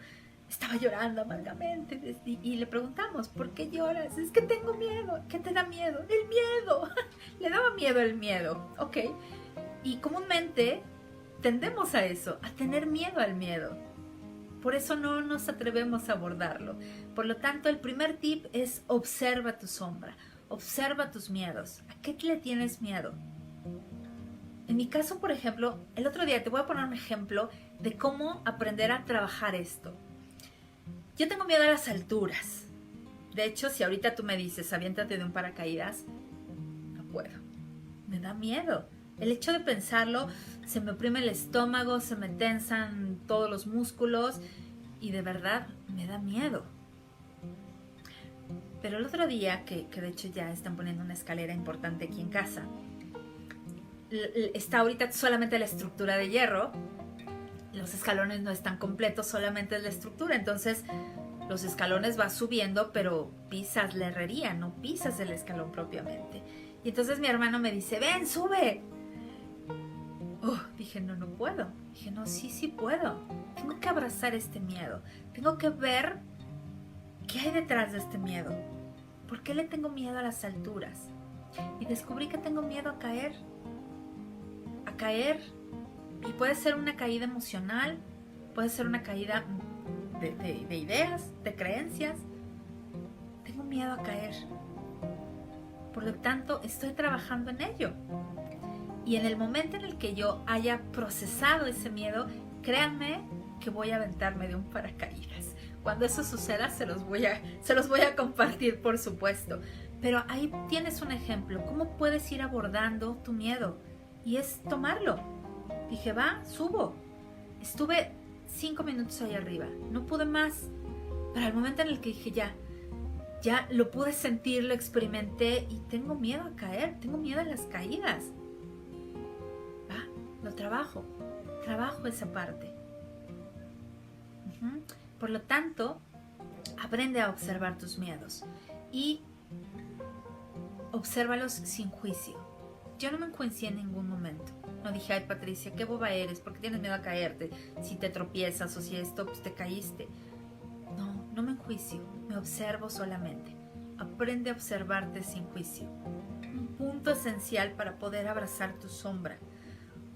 Estaba llorando amargamente y le preguntamos, ¿por qué lloras? Es que tengo miedo. ¿Qué te da miedo? El miedo. Le daba miedo el miedo. Ok. Y comúnmente tendemos a eso, a tener miedo al miedo. Por eso no nos atrevemos a abordarlo. Por lo tanto, el primer tip es observa tu sombra, observa tus miedos. ¿A qué le tienes miedo? En mi caso, por ejemplo, el otro día te voy a poner un ejemplo de cómo aprender a trabajar esto. Yo tengo miedo a las alturas. De hecho, si ahorita tú me dices, aviéntate de un paracaídas, no puedo. Me da miedo. El hecho de pensarlo, se me oprime el estómago, se me tensan todos los músculos y de verdad me da miedo. Pero el otro día, que de hecho ya están poniendo una escalera importante aquí en casa, está ahorita solamente la estructura de hierro, los escalones no están completos, solamente es la estructura, entonces los escalones vas subiendo, pero pisas la herrería, no pisas el escalón propiamente. Y entonces mi hermano me dice, ven, sube. Dije, no puedo. Dije, no, sí puedo. Tengo que abrazar este miedo. Tengo que ver qué hay detrás de este miedo. ¿Por qué le tengo miedo a las alturas? Y descubrí que tengo miedo a caer. A caer. Y puede ser una caída emocional, puede ser una caída de ideas, de creencias. Tengo miedo a caer. Por lo tanto, estoy trabajando en ello. Y en el momento en el que yo haya procesado ese miedo, créanme que voy a aventarme de un paracaídas. Cuando eso suceda, se los voy a compartir, por supuesto. Pero ahí tienes un ejemplo. ¿Cómo puedes ir abordando tu miedo? Y es tomarlo. Dije, va, subo. Estuve 5 minutos ahí arriba. No pude más. Pero al momento en el que dije, ya lo pude sentir, lo experimenté y tengo miedo a caer. Tengo miedo a las caídas. Lo trabajo esa parte. Por lo tanto, aprende a observar tus miedos y obsérvalos sin juicio. Yo no me enjuicié en ningún momento. No dije, ay Patricia, qué boba eres, ¿por qué tienes miedo a caerte? Si te tropiezas o si esto, pues te caíste. No me enjuicio, me observo solamente. Aprende a observarte sin juicio. Un punto esencial para poder abrazar tu sombra.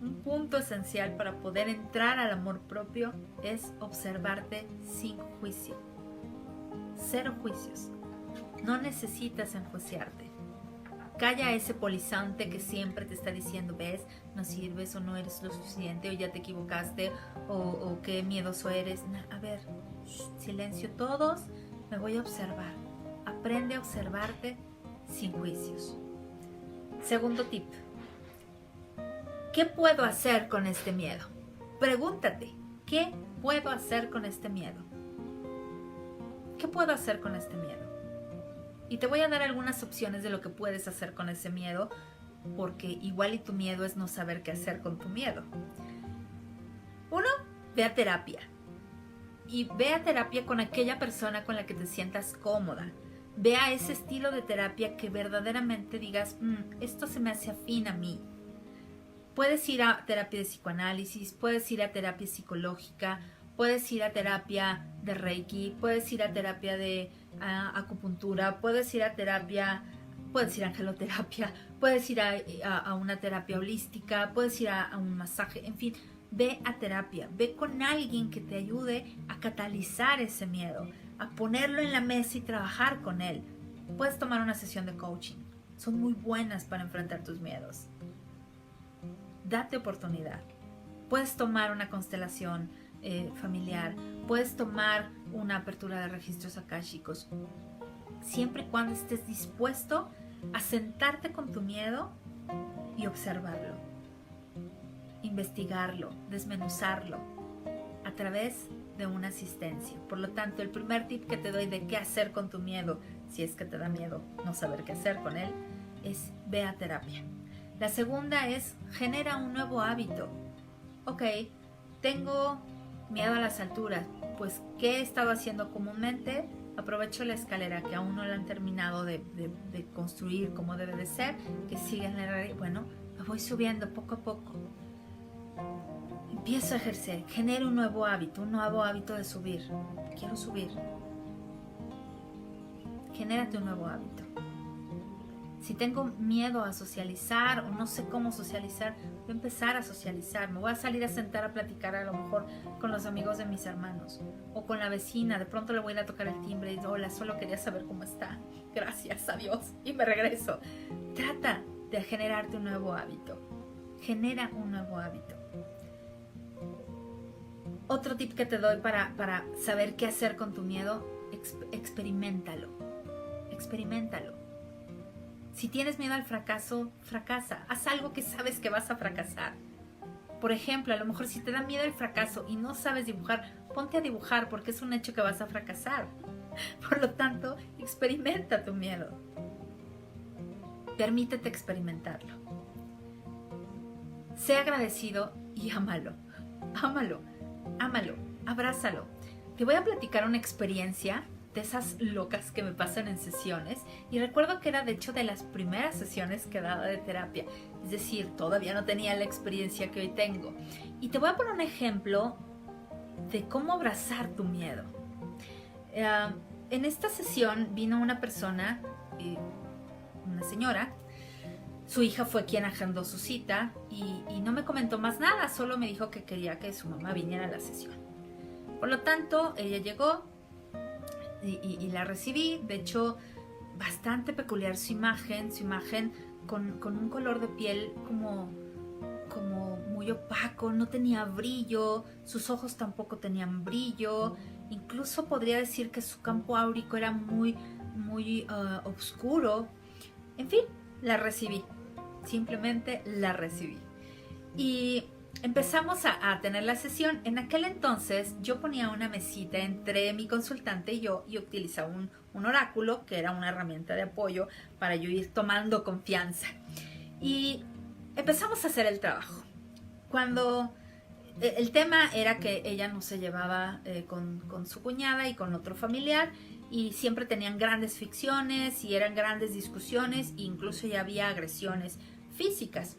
Un punto esencial para poder entrar al amor propio es observarte sin juicio. 0 juicios. No necesitas enjuiciarte. Calla a ese polizonte que siempre te está diciendo, ves, no sirves o no eres lo suficiente o ya te equivocaste o qué miedoso eres. A ver, silencio todos, me voy a observar. Aprende a observarte sin juicios. Segundo tip. ¿Qué puedo hacer con este miedo? Pregúntate, ¿qué puedo hacer con este miedo? ¿Qué puedo hacer con este miedo? Y te voy a dar algunas opciones de lo que puedes hacer con ese miedo, porque igual y tu miedo es no saber qué hacer con tu miedo. 1, ve a terapia. Y ve a terapia con aquella persona con la que te sientas cómoda. Ve a ese estilo de terapia que verdaderamente digas, esto se me hace afín a mí. Puedes ir a terapia de psicoanálisis, puedes ir a terapia psicológica, puedes ir a terapia de Reiki, puedes ir a terapia de acupuntura, puedes ir a angeloterapia, puedes ir a una terapia holística, puedes ir a un masaje, en fin, ve a terapia, ve con alguien que te ayude a catalizar ese miedo, a ponerlo en la mesa y trabajar con él. Puedes tomar una sesión de coaching. son muy buenas para enfrentar tus miedos. Date oportunidad. Puedes tomar una constelación familiar, puedes tomar una apertura de registros akáshicos, siempre y cuando estés dispuesto a sentarte con tu miedo y observarlo, investigarlo, desmenuzarlo a través de una asistencia. Por lo tanto, el primer tip que te doy de qué hacer con tu miedo, si es que te da miedo no saber qué hacer con él, es ve a terapia. La segunda es genera un nuevo hábito. Ok, tengo miedo a las alturas, pues ¿qué he estado haciendo comúnmente? Aprovecho la escalera que aún no la han terminado de construir como debe de ser, que siguen bueno, me voy subiendo poco a poco. Empiezo a ejercer, genero un nuevo hábito de subir. Quiero subir. Genérate un nuevo hábito. Si tengo miedo a socializar o no sé cómo socializar, voy a empezar a socializar. Me voy a salir a sentar a platicar a lo mejor con los amigos de mis hermanos o con la vecina. De pronto le voy a ir a tocar el timbre y hola, solo quería saber cómo está. Gracias a Dios. Y me regreso. Trata de generarte un nuevo hábito. Genera un nuevo hábito. Otro tip que te doy para saber qué hacer con tu miedo, experiméntalo. Experiméntalo. Si tienes miedo al fracaso, fracasa. Haz algo que sabes que vas a fracasar. Por ejemplo, a lo mejor si te da miedo el fracaso y no sabes dibujar, ponte a dibujar porque es un hecho que vas a fracasar. Por lo tanto, experimenta tu miedo. Permítete experimentarlo. Sé agradecido y ámalo. Ámalo. Ámalo, abrázalo. Te voy a platicar una experiencia de esas locas que me pasan en sesiones y recuerdo que era de hecho de las primeras sesiones que daba de terapia, es decir, todavía no tenía la experiencia que hoy tengo. Y te voy a poner un ejemplo de cómo abrazar tu miedo. En esta sesión vino una persona, una señora. Su hija fue quien agendó su cita y no me comentó más nada, solo me dijo que quería que su mamá viniera a la sesión. Por lo tanto, ella llegó y la recibí. De hecho, bastante peculiar su imagen con un color de piel como muy opaco, no tenía brillo, sus ojos tampoco tenían brillo, incluso podría decir que su campo áurico era muy oscuro. En fin, la recibí. Simplemente la recibí. Y empezamos a tener la sesión. En aquel entonces yo ponía una mesita entre mi consultante y yo y utilizaba un oráculo, que era una herramienta de apoyo para yo ir tomando confianza. Y empezamos a hacer el trabajo. Cuando el tema era que ella no se llevaba con su cuñada y con otro familiar, y siempre tenían grandes fricciones y eran grandes discusiones, e incluso ya había agresiones físicas.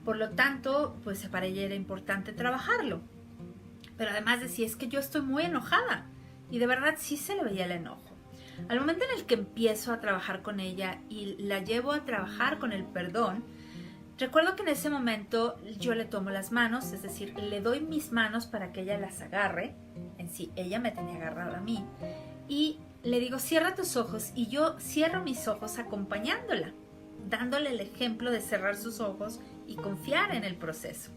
Por lo tanto, pues para ella era importante trabajarlo. Pero además decía, es que yo estoy muy enojada. Y de verdad sí se le veía el enojo. Al momento en el que empiezo a trabajar con ella y la llevo a trabajar con el perdón, recuerdo que en ese momento yo le tomo las manos, es decir, le doy mis manos para que ella las agarre. En sí, ella me tenía agarrada a mí. Y le digo, cierra tus ojos, y yo cierro mis ojos acompañándola, dándole el ejemplo de cerrar sus ojos y confiar en el proceso.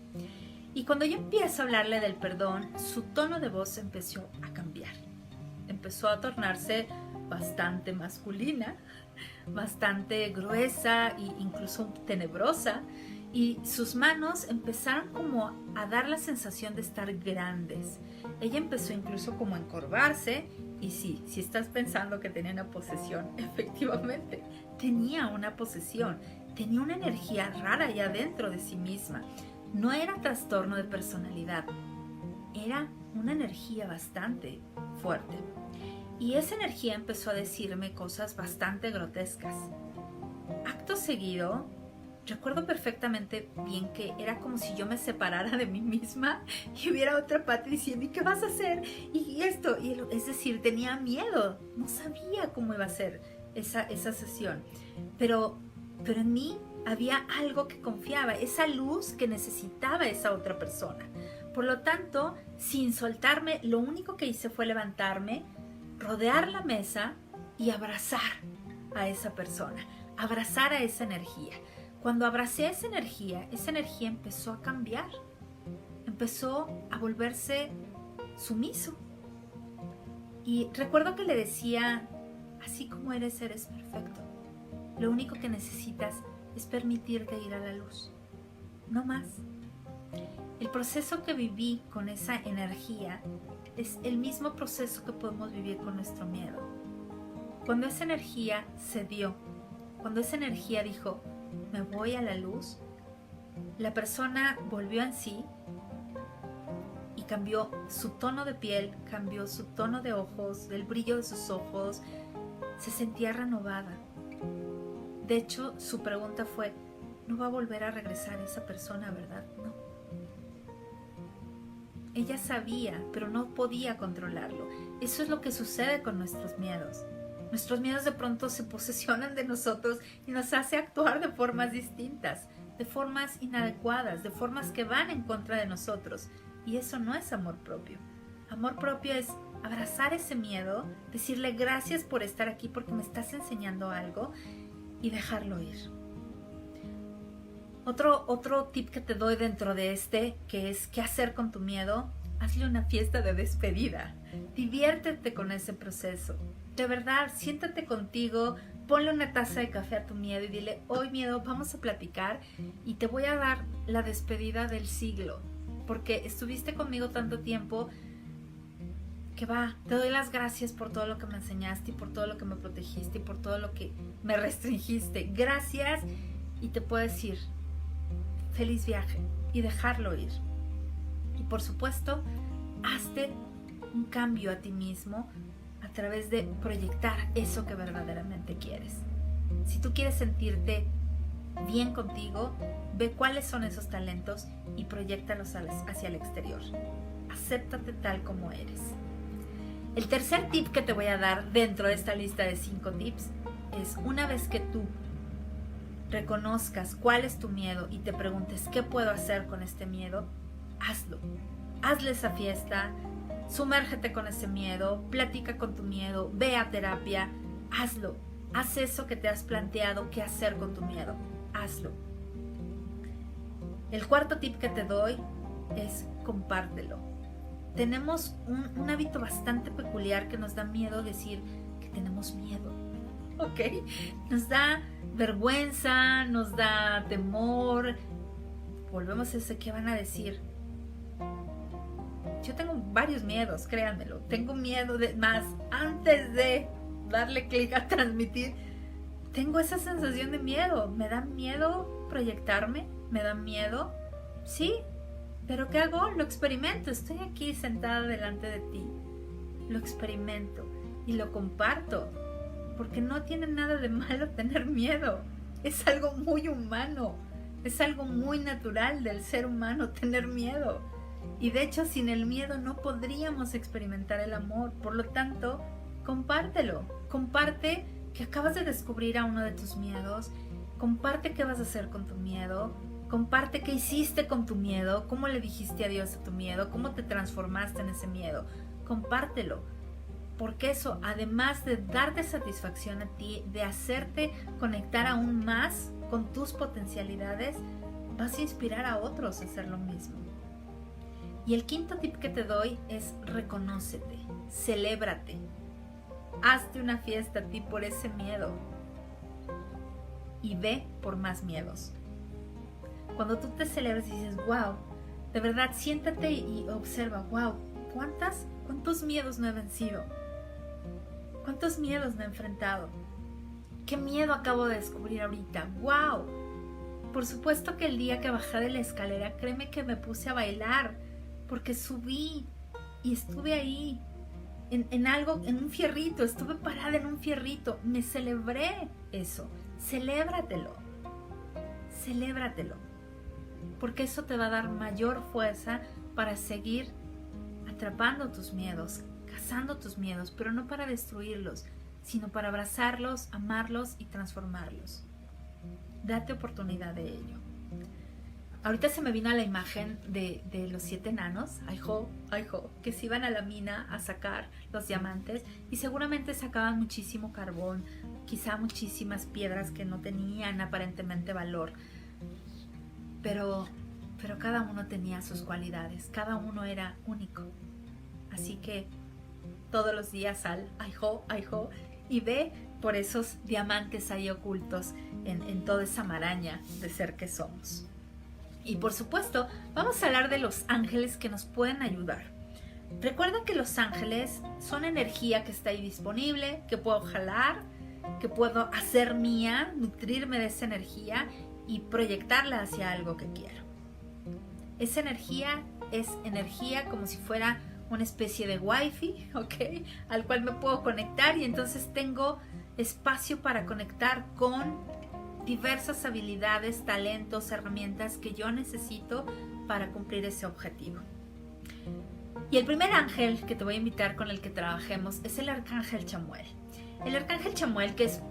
Y cuando yo empiezo a hablarle del perdón, su tono de voz empezó a cambiar. Empezó a tornarse bastante masculina, bastante gruesa e incluso tenebrosa, y sus manos empezaron como a dar la sensación de estar grandes. Ella empezó incluso como a encorvarse. Y sí, si estás pensando que tenía una posesión, efectivamente, tenía una posesión, tenía una energía rara allá dentro de sí misma. No era trastorno de personalidad, era una energía bastante fuerte. Y esa energía empezó a decirme cosas bastante grotescas. Acto seguido, recuerdo perfectamente bien que era como si yo me separara de mí misma y hubiera otra parte diciendo, ¿y qué vas a hacer? Y esto, es decir, tenía miedo, no sabía cómo iba a ser esa sesión, pero en mí había algo que confiaba, esa luz que necesitaba esa otra persona. Por lo tanto, sin soltarme, lo único que hice fue levantarme, rodear la mesa y abrazar a esa persona. abrazar a esa energía. Cuando abracé esa energía empezó a cambiar, empezó a volverse sumiso. Y recuerdo que le decía, así como eres perfecto. Lo único que necesitas es permitirte ir a la luz, no más. El proceso que viví con esa energía es el mismo proceso que podemos vivir con nuestro miedo. Cuando esa energía se dio, cuando esa energía dijo, me voy a la luz, la persona volvió en sí y cambió su tono de piel, cambió su tono de ojos, el brillo de sus ojos, se sentía renovada. De hecho, su pregunta fue, no va a volver a regresar esa persona, ¿verdad? No. Ella sabía, pero no podía controlarlo. Eso es lo que sucede con nuestros miedos. Nuestros miedos de pronto se posesionan de nosotros y nos hace actuar de formas distintas, de formas inadecuadas, de formas que van en contra de nosotros. Y eso no es amor propio. Amor propio es abrazar ese miedo, decirle gracias por estar aquí porque me estás enseñando algo y dejarlo ir. Otro tip que te doy dentro de que es qué hacer con tu miedo, hazle una fiesta de despedida. Diviértete con ese proceso. De verdad, siéntate contigo, ponle una taza de café a tu miedo y dile, hoy miedo, vamos a platicar y te voy a dar la despedida del siglo, porque estuviste conmigo tanto tiempo que te doy las gracias por todo lo que me enseñaste y por todo lo que me protegiste y por todo lo que me restringiste. Gracias, y te puedo decir, feliz viaje y dejarlo ir. Y por supuesto, hazte un cambio a ti mismo a través de proyectar eso que verdaderamente quieres. Si tú quieres sentirte bien contigo, ve cuáles son esos talentos y proyéctalos hacia el exterior. Acéptate tal como eres. El tercer tip que te voy a dar dentro de esta lista de 5 tips es, una vez que tú reconozcas cuál es tu miedo y te preguntes qué puedo hacer con este miedo, hazlo. Hazle esa fiesta, sumérgete con ese miedo, platica con tu miedo, ve a terapia, hazlo. Haz eso que te has planteado qué hacer con tu miedo, hazlo. El cuarto tip que te doy es compártelo. Tenemos un hábito bastante peculiar que nos da miedo decir que tenemos miedo. ¿Ok? Nos da vergüenza, nos da temor. Volvemos a ese, ¿qué van a decir? Yo tengo varios miedos, créanmelo. Tengo miedo de más. Antes de darle clic a transmitir, tengo esa sensación de miedo. Me da miedo proyectarme, me da miedo. Sí, pero ¿qué hago? Lo experimento. Estoy aquí sentada delante de ti. Lo experimento y lo comparto. Porque no tiene nada de malo tener miedo. Es algo muy humano. Es algo muy natural del ser humano tener miedo. Y de hecho, sin el miedo no podríamos experimentar el amor. Por lo tanto, compártelo. Comparte que acabas de descubrir a uno de tus miedos. Comparte qué vas a hacer con tu miedo. Comparte qué hiciste con tu miedo. Cómo le dijiste adiós a tu miedo. Cómo te transformaste en ese miedo. Compártelo. Porque eso, además de darte satisfacción a ti, de hacerte conectar aún más con tus potencialidades, vas a inspirar a otros a hacer lo mismo. Y el quinto tip que te doy es reconócete, celébrate. Hazte una fiesta a ti por ese miedo y ve por más miedos. Cuando tú te celebras y dices, wow, de verdad, siéntate y observa, wow, ¿cuántos miedos no he vencido? ¿Cuántos miedos me he enfrentado? ¿Qué miedo acabo de descubrir ahorita? ¡Wow! Por supuesto que el día que bajé de la escalera, créeme que me puse a bailar, porque subí y estuve ahí, en un fierrito, estuve parada en un fierrito, me celebré eso. Celébratelo, porque eso te va a dar mayor fuerza para seguir atrapando tus miedos, cazando tus miedos, pero no para destruirlos, sino para abrazarlos, amarlos y transformarlos. Date oportunidad de ello. Ahorita se me vino a la imagen de los 7 enanos, Aiho, que se iban a la mina a sacar los diamantes y seguramente sacaban muchísimo carbón, quizá muchísimas piedras que no tenían aparentemente valor, pero cada uno tenía sus cualidades, cada uno era único. Así que todos los días sal, aiho, y ve por esos diamantes ahí ocultos en toda esa maraña de ser que somos. Y por supuesto, vamos a hablar de los ángeles que nos pueden ayudar. Recuerda que los ángeles son energía que está ahí disponible, que puedo jalar, que puedo hacer mía, nutrirme de esa energía y proyectarla hacia algo que quiero. Esa energía es energía como si fuera una especie de wifi, ¿ok? Al cual me puedo conectar y entonces tengo espacio para conectar con diversas habilidades, talentos, herramientas que yo necesito para cumplir ese objetivo. Y el primer ángel que te voy a invitar con el que trabajemos es el arcángel Chamuel. El arcángel Chamuel, que es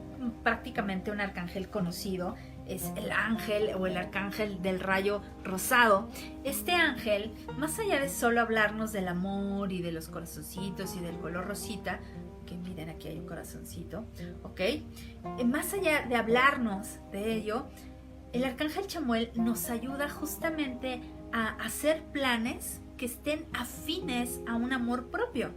prácticamente un arcángel conocido, es el ángel o el arcángel del rayo rosado. Este ángel, más allá de solo hablarnos del amor y de los corazoncitos y del color rosita, que miren, aquí hay un corazoncito, ¿ok? Más allá de hablarnos de ello, el arcángel Chamuel nos ayuda justamente a hacer planes que estén afines a un amor propio.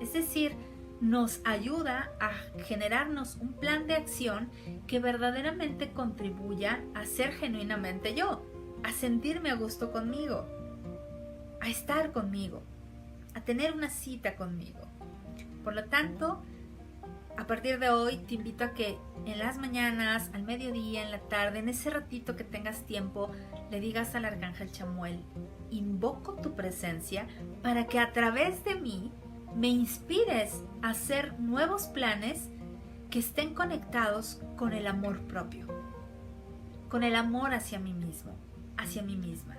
Es decir, nos ayuda a generarnos un plan de acción que verdaderamente contribuya a ser genuinamente yo, a sentirme a gusto conmigo, a estar conmigo, a tener una cita conmigo. Por lo tanto, a partir de hoy te invito a que en las mañanas, al mediodía, en la tarde, en ese ratito que tengas tiempo, le digas al arcángel Chamuel: invoco tu presencia para que a través de mí me inspires a hacer nuevos planes que estén conectados con el amor propio, con el amor hacia mí mismo, hacia mí misma.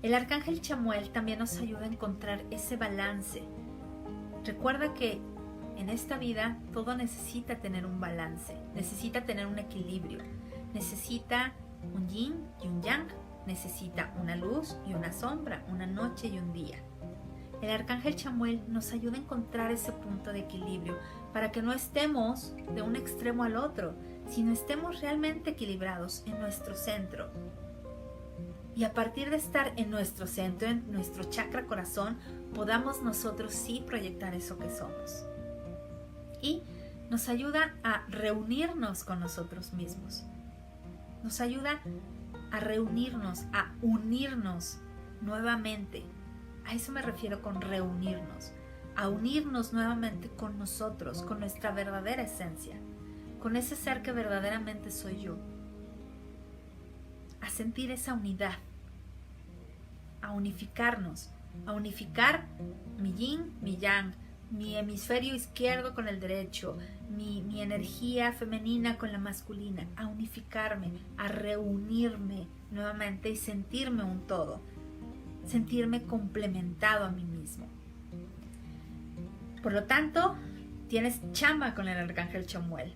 El arcángel Chamuel también nos ayuda a encontrar ese balance. Recuerda que en esta vida todo necesita tener un balance, necesita tener un equilibrio, necesita un yin y un yang, necesita una luz y una sombra, una noche y un día. El arcángel Chamuel nos ayuda a encontrar ese punto de equilibrio para que no estemos de un extremo al otro, sino estemos realmente equilibrados en nuestro centro. Y a partir de estar en nuestro centro, en nuestro chakra corazón, podamos nosotros sí proyectar eso que somos. Y nos ayuda a reunirnos con nosotros mismos. Nos ayuda a reunirnos, a unirnos nuevamente. A eso me refiero con reunirnos, a unirnos nuevamente con nosotros, con nuestra verdadera esencia, con ese ser que verdaderamente soy yo, a sentir esa unidad, a unificarnos, a unificar mi yin, mi yang, mi hemisferio izquierdo con el derecho, mi energía femenina con la masculina, a unificarme, a reunirme nuevamente y sentirme un todo. Sentirme complementado a mí mismo. Por lo tanto, tienes chamba con el arcángel Chamuel.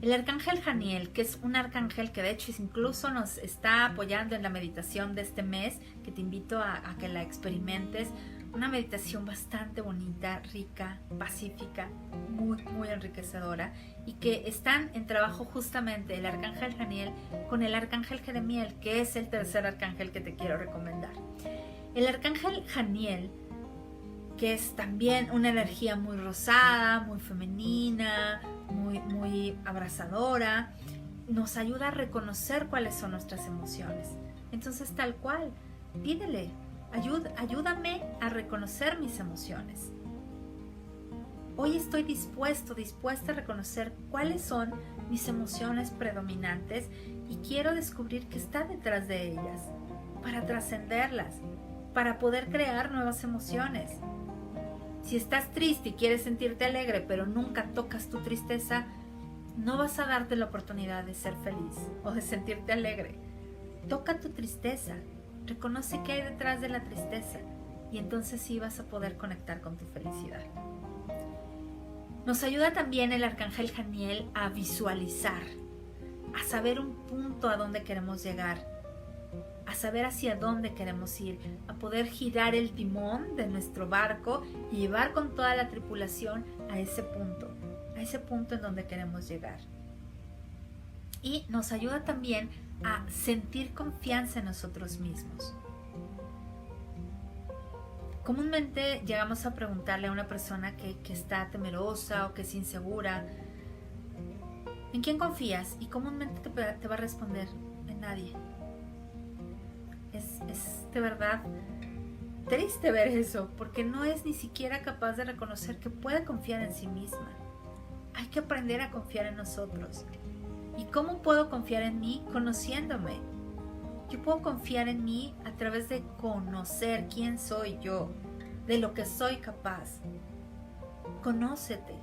El arcángel Janiel, que es un arcángel que de hecho incluso nos está apoyando en la meditación de este mes, que te invito a que la experimentes. Una meditación bastante bonita, rica, pacífica, muy, muy enriquecedora, y que están en trabajo justamente el arcángel Janiel con el arcángel Jeremiel, que es el tercer arcángel que te quiero recomendar. El arcángel Janiel, que es también una energía muy rosada, muy femenina, muy abrazadora, nos ayuda a reconocer cuáles son nuestras emociones. Entonces, tal cual, pídele, ayúdame a reconocer mis emociones. Hoy estoy dispuesta a reconocer cuáles son mis emociones predominantes y quiero descubrir qué está detrás de ellas para trascenderlas, para poder crear nuevas emociones. Si estás triste y quieres sentirte alegre, pero nunca tocas tu tristeza, no vas a darte la oportunidad de ser feliz o de sentirte alegre. Toca tu tristeza, reconoce qué hay detrás de la tristeza y entonces sí vas a poder conectar con tu felicidad. Nos ayuda también el arcángel Janiel a visualizar, a saber un punto a donde queremos llegar, a saber hacia dónde queremos ir, a poder girar el timón de nuestro barco y llevar con toda la tripulación a ese punto. a ese punto en donde queremos llegar. Y nos ayuda también a sentir confianza en nosotros mismos. Comúnmente llegamos a preguntarle a una persona que está temerosa o que es insegura, ¿en quién confías? Y comúnmente te va a responder, en nadie. Es de verdad triste ver eso, porque no es ni siquiera capaz de reconocer que puede confiar en sí misma. Hay que aprender a confiar en nosotros. ¿Y cómo puedo confiar en mí? Conociéndome. Yo puedo confiar en mí a través de conocer quién soy yo, de lo que soy capaz. Conócete.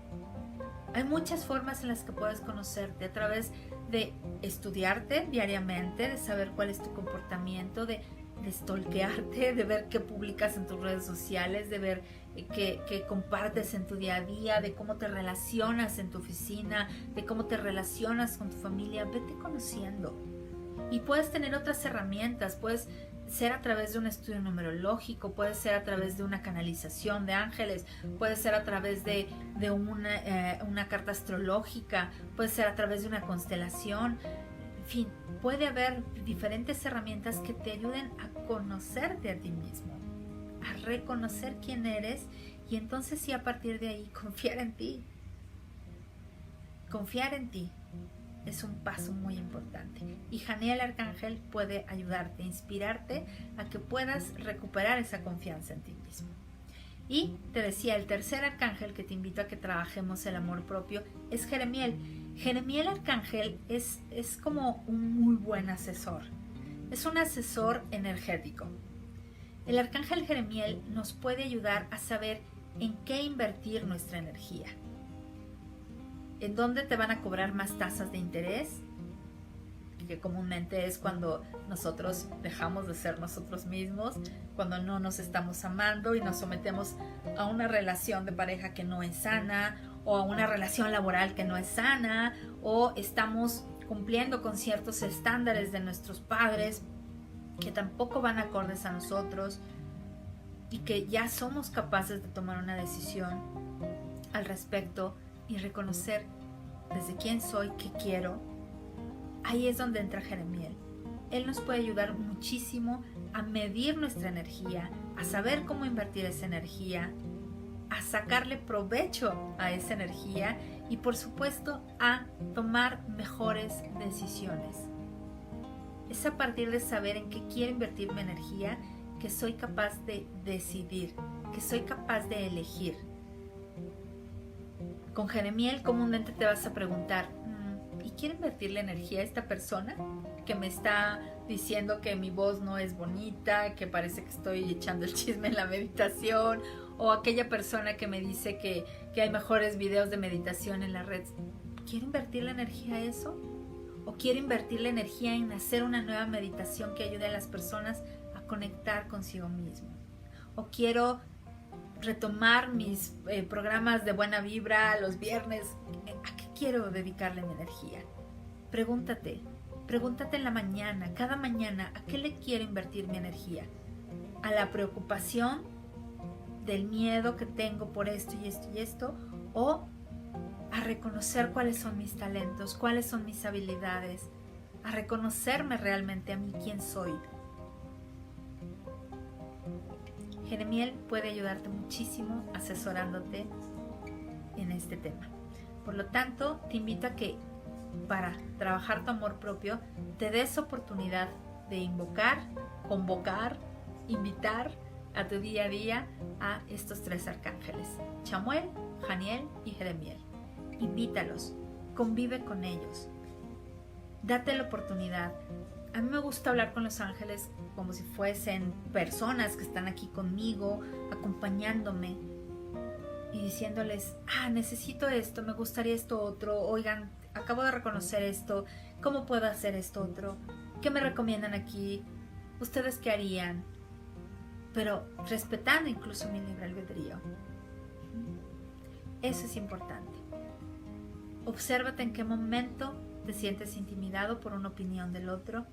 Hay muchas formas en las que puedes conocerte, a través de estudiarte diariamente, de saber cuál es tu comportamiento, de stalkearte, de ver qué publicas en tus redes sociales, de ver qué compartes en tu día a día, de cómo te relacionas en tu oficina, de cómo te relacionas con tu familia. Vete conociendo. Y puedes tener otras herramientas, puedes ser a través de un estudio numerológico, puede ser a través de una canalización de ángeles, puede ser a través de una carta astrológica, puede ser a través de una constelación. En fin, puede haber diferentes herramientas que te ayuden a conocerte a ti mismo, a reconocer quién eres y entonces sí, a partir de ahí confiar en ti. Confiar en ti es un paso muy importante y Janiel Arcángel puede ayudarte, inspirarte a que puedas recuperar esa confianza en ti mismo. Y te decía, el tercer arcángel que te invito a que trabajemos el amor propio es Jeremiel. Jeremiel Arcángel es como un muy buen asesor, es un asesor energético. El arcángel Jeremiel nos puede ayudar a saber en qué invertir nuestra energía. ¿En dónde te van a cobrar más tasas de interés? Que comúnmente es cuando nosotros dejamos de ser nosotros mismos, cuando no nos estamos amando y nos sometemos a una relación de pareja que no es sana, o a una relación laboral que no es sana, o estamos cumpliendo con ciertos estándares de nuestros padres que tampoco van acordes a nosotros y que ya somos capaces de tomar una decisión al respecto y reconocer desde quién soy, qué quiero. Ahí es donde entra Jeremiel. Él nos puede ayudar muchísimo a medir nuestra energía, a saber cómo invertir esa energía, a sacarle provecho a esa energía y por supuesto a tomar mejores decisiones. Es a partir de saber en qué quiero invertir mi energía que soy capaz de decidir, que soy capaz de elegir. Con Jeremiel comúnmente te vas a preguntar, ¿y quiero invertirle energía a esta persona que me está diciendo que mi voz no es bonita, que parece que estoy echando el chisme en la meditación, o aquella persona que me dice que hay mejores videos de meditación en la red? ¿Quiero invertirle energía a eso? ¿O quiero invertirle energía en hacer una nueva meditación que ayude a las personas a conectar consigo mismo? ¿O quiero retomar mis programas de buena vibra los viernes? ¿A qué quiero dedicarle mi energía? Pregúntate en la mañana, cada mañana, ¿a qué le quiero invertir mi energía? ¿A la preocupación del miedo que tengo por esto y esto y esto? ¿O a reconocer cuáles son mis talentos, cuáles son mis habilidades, a reconocerme realmente a mí quién soy? Jeremiel puede ayudarte muchísimo asesorándote en este tema. Por lo tanto, te invito a que para trabajar tu amor propio te des oportunidad de invocar, convocar, invitar a tu día a día a estos tres arcángeles, Chamuel, Janiel y Jeremiel. Invítalos, convive con ellos, date la oportunidad. A mí me gusta hablar con los ángeles como si fuesen personas que están aquí conmigo, acompañándome y diciéndoles, necesito esto, me gustaría esto otro, oigan, acabo de reconocer esto, ¿cómo puedo hacer esto otro? ¿Qué me recomiendan aquí? ¿Ustedes qué harían? Pero respetando incluso mi libre albedrío. Eso es importante. Obsérvate en qué momento te sientes intimidado por una opinión del otro,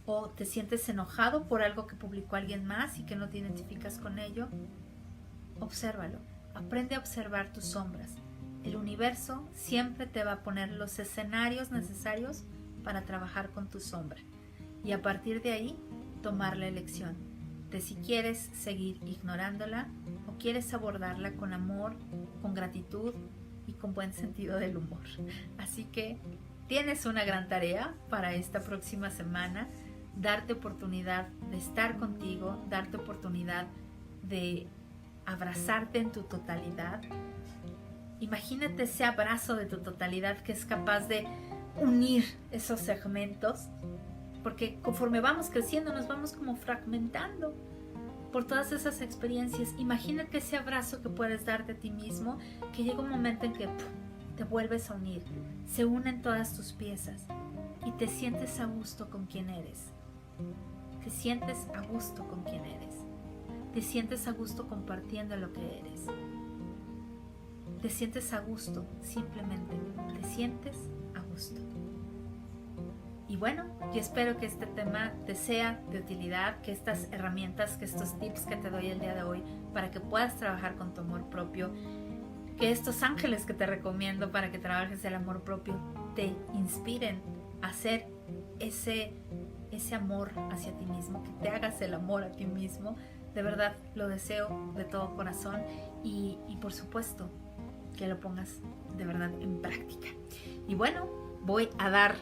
o te sientes enojado por algo que publicó alguien más y que no te identificas con ello. Obsérvalo. Aprende a observar tus sombras. El universo siempre te va a poner los escenarios necesarios para trabajar con tu sombra y a partir de ahí tomar la elección de si quieres seguir ignorándola o quieres abordarla con amor, con gratitud y con buen sentido del humor. Así que tienes una gran tarea para esta próxima semana, darte oportunidad de estar contigo, darte oportunidad de abrazarte en tu totalidad. Imagínate ese abrazo de tu totalidad que es capaz de unir esos segmentos, porque conforme vamos creciendo nos vamos como fragmentando por todas esas experiencias. Imagínate ese abrazo que puedes darte a ti mismo, que llega un momento en que te vuelves a unir, se unen todas tus piezas y te sientes a gusto con quien eres. Te sientes a gusto con quien eres. Te sientes a gusto compartiendo lo que eres. Te sientes a gusto, simplemente te sientes a gusto. Y bueno, yo espero que este tema te sea de utilidad, que estas herramientas, que estos tips que te doy el día de hoy para que puedas trabajar con tu amor propio, que estos ángeles que te recomiendo para que trabajes el amor propio te inspiren a hacer ese amor hacia ti mismo, que te hagas el amor a ti mismo. De verdad lo deseo de todo corazón y por supuesto que lo pongas de verdad en práctica. Y bueno, voy a dar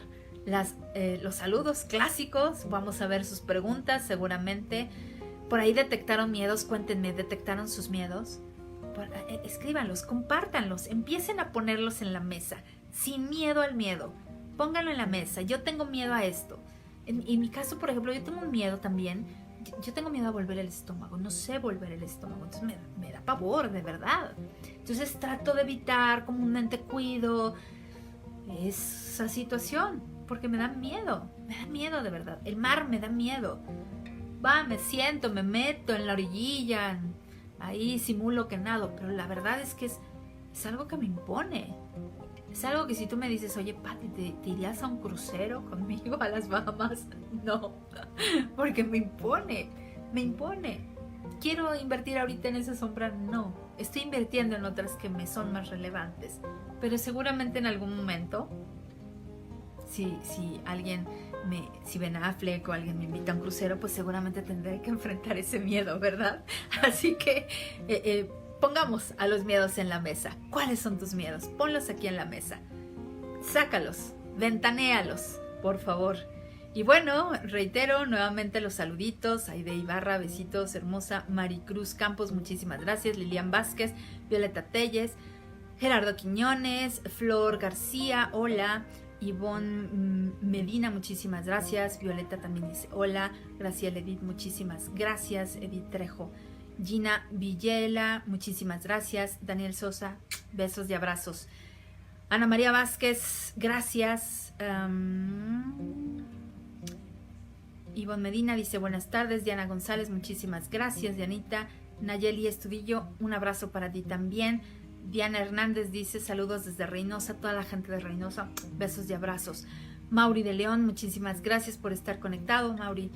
los saludos clásicos, vamos a ver sus preguntas. Seguramente por ahí detectaron miedos, cuéntenme, ¿detectaron sus miedos? Escríbanlos, compártanlos, empiecen a ponerlos en la mesa, sin miedo al miedo, pónganlo en la mesa. Yo tengo miedo a esto. En mi caso, por ejemplo, yo tengo un miedo también, yo tengo miedo a volver el estómago, no sé volver el estómago, entonces me da pavor, de verdad. Entonces trato de evitar, comúnmente cuido esa situación, porque me da miedo de verdad. El mar me da miedo. Me siento, me meto en la orillilla, ahí simulo que nado, pero la verdad es que es algo que me impone. Es algo que si tú me dices, oye, Pati, ¿te irías a un crucero conmigo a las Bahamas? No, porque me impone. ¿Quiero invertir ahorita en esa sombra? No, estoy invirtiendo en otras que me son más relevantes, pero seguramente en algún momento, si Ben Affleck o alguien me invita a un crucero, pues seguramente tendré que enfrentar ese miedo, ¿verdad? Así que pongamos a los miedos en la mesa. ¿Cuáles son tus miedos? Ponlos aquí en la mesa. Sácalos, ventanéalos, por favor. Y bueno, reitero nuevamente los saluditos. Aide Ibarra, besitos, hermosa. Maricruz Campos, muchísimas gracias. Lilian Vázquez, Violeta Telles, Gerardo Quiñones, Flor García, hola. Ivonne Medina, muchísimas gracias. Violeta también dice hola. Graciela Edith, muchísimas gracias. Edith Trejo. Gina Villela, muchísimas gracias. Daniel Sosa, besos y abrazos. Ana María Vázquez, gracias. Ivonne Medina dice buenas tardes. Diana González, muchísimas gracias. Dianita. Nayeli Estudillo, un abrazo para ti también. Diana Hernández dice saludos desde Reynosa, toda la gente de Reynosa, besos y abrazos. Mauri de León, muchísimas gracias por estar conectado, Mauri.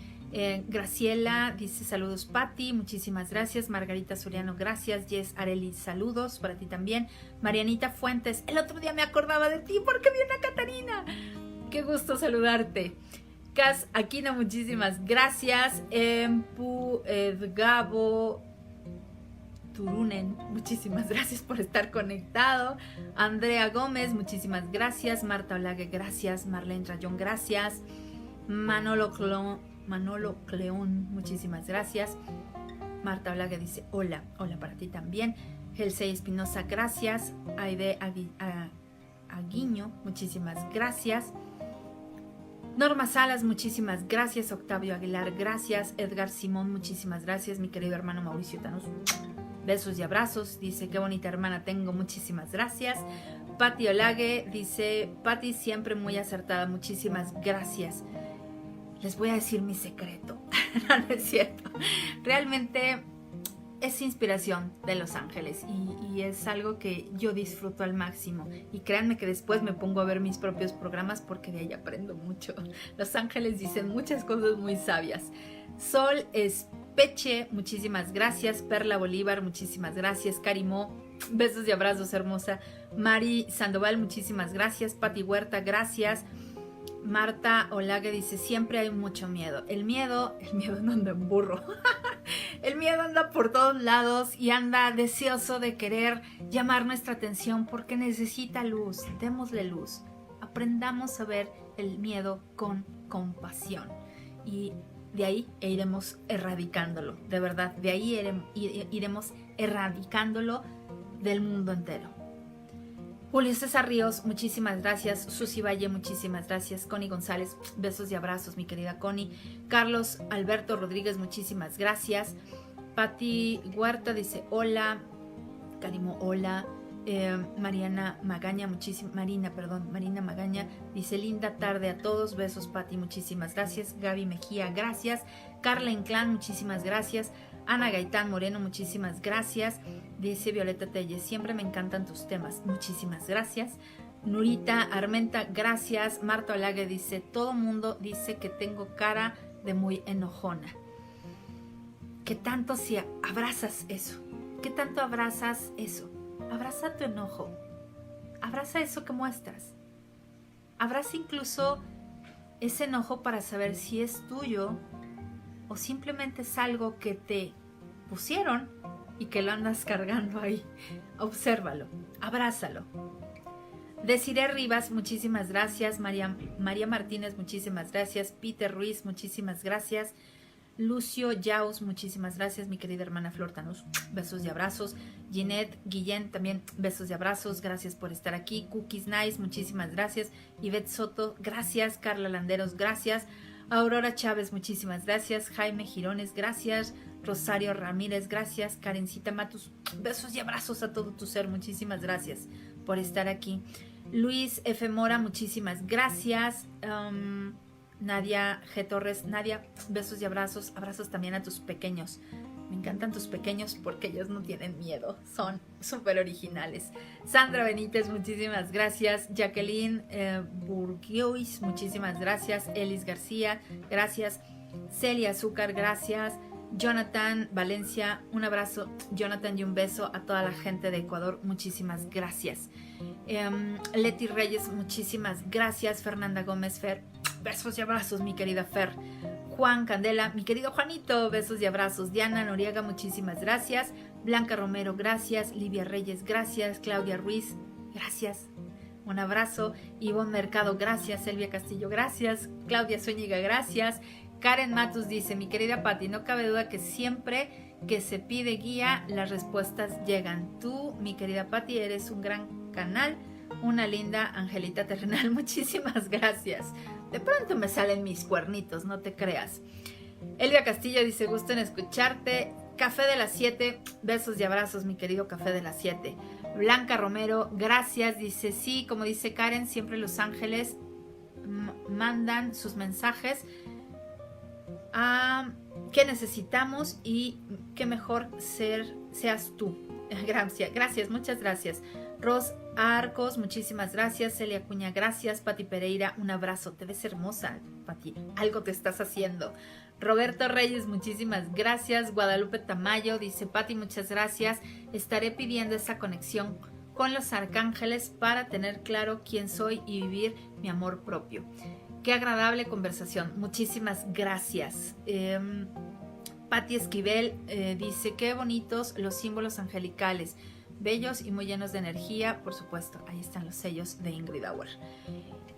Graciela dice saludos Pati, muchísimas gracias. Margarita Soriano, gracias. Jess Areli, saludos para ti también. Marianita Fuentes, el otro día me acordaba de ti porque viene a Catarina. Qué gusto saludarte. Cas Aquino, muchísimas gracias. Empu Edgabo Turunen, muchísimas gracias por estar conectado. Andrea Gómez, muchísimas gracias. Marta Olague, gracias. Marlene Rayón, gracias. Manolo Cleón, muchísimas gracias. Marta Olague dice hola, hola para ti también. Gelsey Espinosa, gracias. Aide Aguiño, muchísimas gracias. Norma Salas, muchísimas gracias. Octavio Aguilar, gracias. Edgar Simón, muchísimas gracias. Mi querido hermano Mauricio Tanos, besos y abrazos. Dice, qué bonita hermana tengo, muchísimas gracias. Pati Olague dice, Pati siempre muy acertada, muchísimas gracias. Les voy a decir mi secreto. No, no es cierto. Realmente es inspiración de Los Ángeles y es algo que yo disfruto al máximo. Y créanme que después me pongo a ver mis propios programas porque de ahí aprendo mucho. Los Ángeles dicen muchas cosas muy sabias. Sol Espeche, muchísimas gracias. Perla Bolívar, muchísimas gracias. Carimó, besos y abrazos, hermosa. Mari Sandoval, muchísimas gracias. Pati Huerta, gracias. Marta Olague dice, siempre hay mucho miedo. El miedo no anda en burro. El miedo anda por todos lados y anda deseoso de querer llamar nuestra atención porque necesita luz. Démosle luz. Aprendamos a ver el miedo con compasión. Y de ahí iremos erradicándolo. De verdad, de ahí iremos erradicándolo del mundo entero. Julio César Ríos, muchísimas gracias. Susi Valle, muchísimas gracias. Connie González, besos y abrazos, mi querida Connie. Carlos Alberto Rodríguez, muchísimas gracias. Pati Huerta dice hola. Karimo, hola. Marina Magaña dice linda tarde a todos. Besos, Pati, muchísimas gracias. Gaby Mejía, gracias. Carla Inclán, muchísimas gracias. Ana Gaitán Moreno, muchísimas gracias. Dice Violeta Telles, siempre me encantan tus temas. Muchísimas gracias. Nurita Armenta, gracias. Marta Olague dice, todo mundo dice que tengo cara de muy enojona. ¿Qué tanto si abrazas eso? ¿Qué tanto abrazas eso? Abraza tu enojo. Abraza eso que muestras. Abraza incluso ese enojo para saber si es tuyo o simplemente es algo que te pusieron y que lo andas cargando ahí. Obsérvalo, abrázalo. Desiree Rivas, muchísimas gracias. María Martínez, muchísimas gracias. Peter Ruiz, muchísimas gracias. Lucio Yaus, muchísimas gracias. Mi querida hermana Flor Tanús, besos y abrazos. Ginette Guillén, también besos y abrazos. Gracias por estar aquí. Cookies Nice, muchísimas gracias. Ivette Soto, gracias. Carla Landeros, gracias. Aurora Chávez, muchísimas gracias. Jaime Girones, gracias. Rosario Ramírez, gracias. Karencita Matus, besos y abrazos a todo tu ser. Muchísimas gracias por estar aquí. Luis F. Mora, muchísimas gracias. Nadia G. Torres, Nadia, besos y abrazos. Abrazos también a tus pequeños. Me encantan tus pequeños porque ellos no tienen miedo. Son súper originales. Sandra Benítez, muchísimas gracias. Jacqueline Burguiois, muchísimas gracias. Elis García, gracias. Celia Azúcar, gracias. Jonathan Valencia, un abrazo. Jonathan, y un beso a toda la gente de Ecuador. Muchísimas gracias. Leti Reyes, muchísimas gracias. Fernanda Gómez, Fer, besos y abrazos, mi querida Fer. Juan Candela, mi querido Juanito, besos y abrazos. Diana Noriega, muchísimas gracias. Blanca Romero, gracias. Livia Reyes, gracias. Claudia Ruiz, gracias. Un abrazo. Ivonne Mercado, gracias. Elvia Castillo, gracias. Claudia Zúñiga, gracias. Karen Matus dice, mi querida Pati, no cabe duda que siempre que se pide guía, las respuestas llegan. Tú, mi querida Pati, eres un gran canal, una linda angelita terrenal. Muchísimas gracias. De pronto me salen mis cuernitos, no te creas. Elvia Castillo dice, gusto en escucharte. Café de las 7, besos y abrazos, mi querido Café de las 7. Blanca Romero, gracias. Dice, sí, como dice Karen, siempre los ángeles mandan sus mensajes a qué necesitamos y qué mejor seas tú. Gracias, muchas gracias. Ros Arcos, muchísimas gracias. Celia Cuña, gracias. Pati Pereira, un abrazo. Te ves hermosa, Pati. Algo te estás haciendo. Roberto Reyes, muchísimas gracias. Guadalupe Tamayo dice, Pati, muchas gracias. Estaré pidiendo esa conexión con los arcángeles para tener claro quién soy y vivir mi amor propio. Qué agradable conversación. Muchísimas gracias. Pati Esquivel dice, qué bonitos los símbolos angelicales. Bellos y muy llenos de energía, por supuesto. Ahí están los sellos de Ingrid Auer.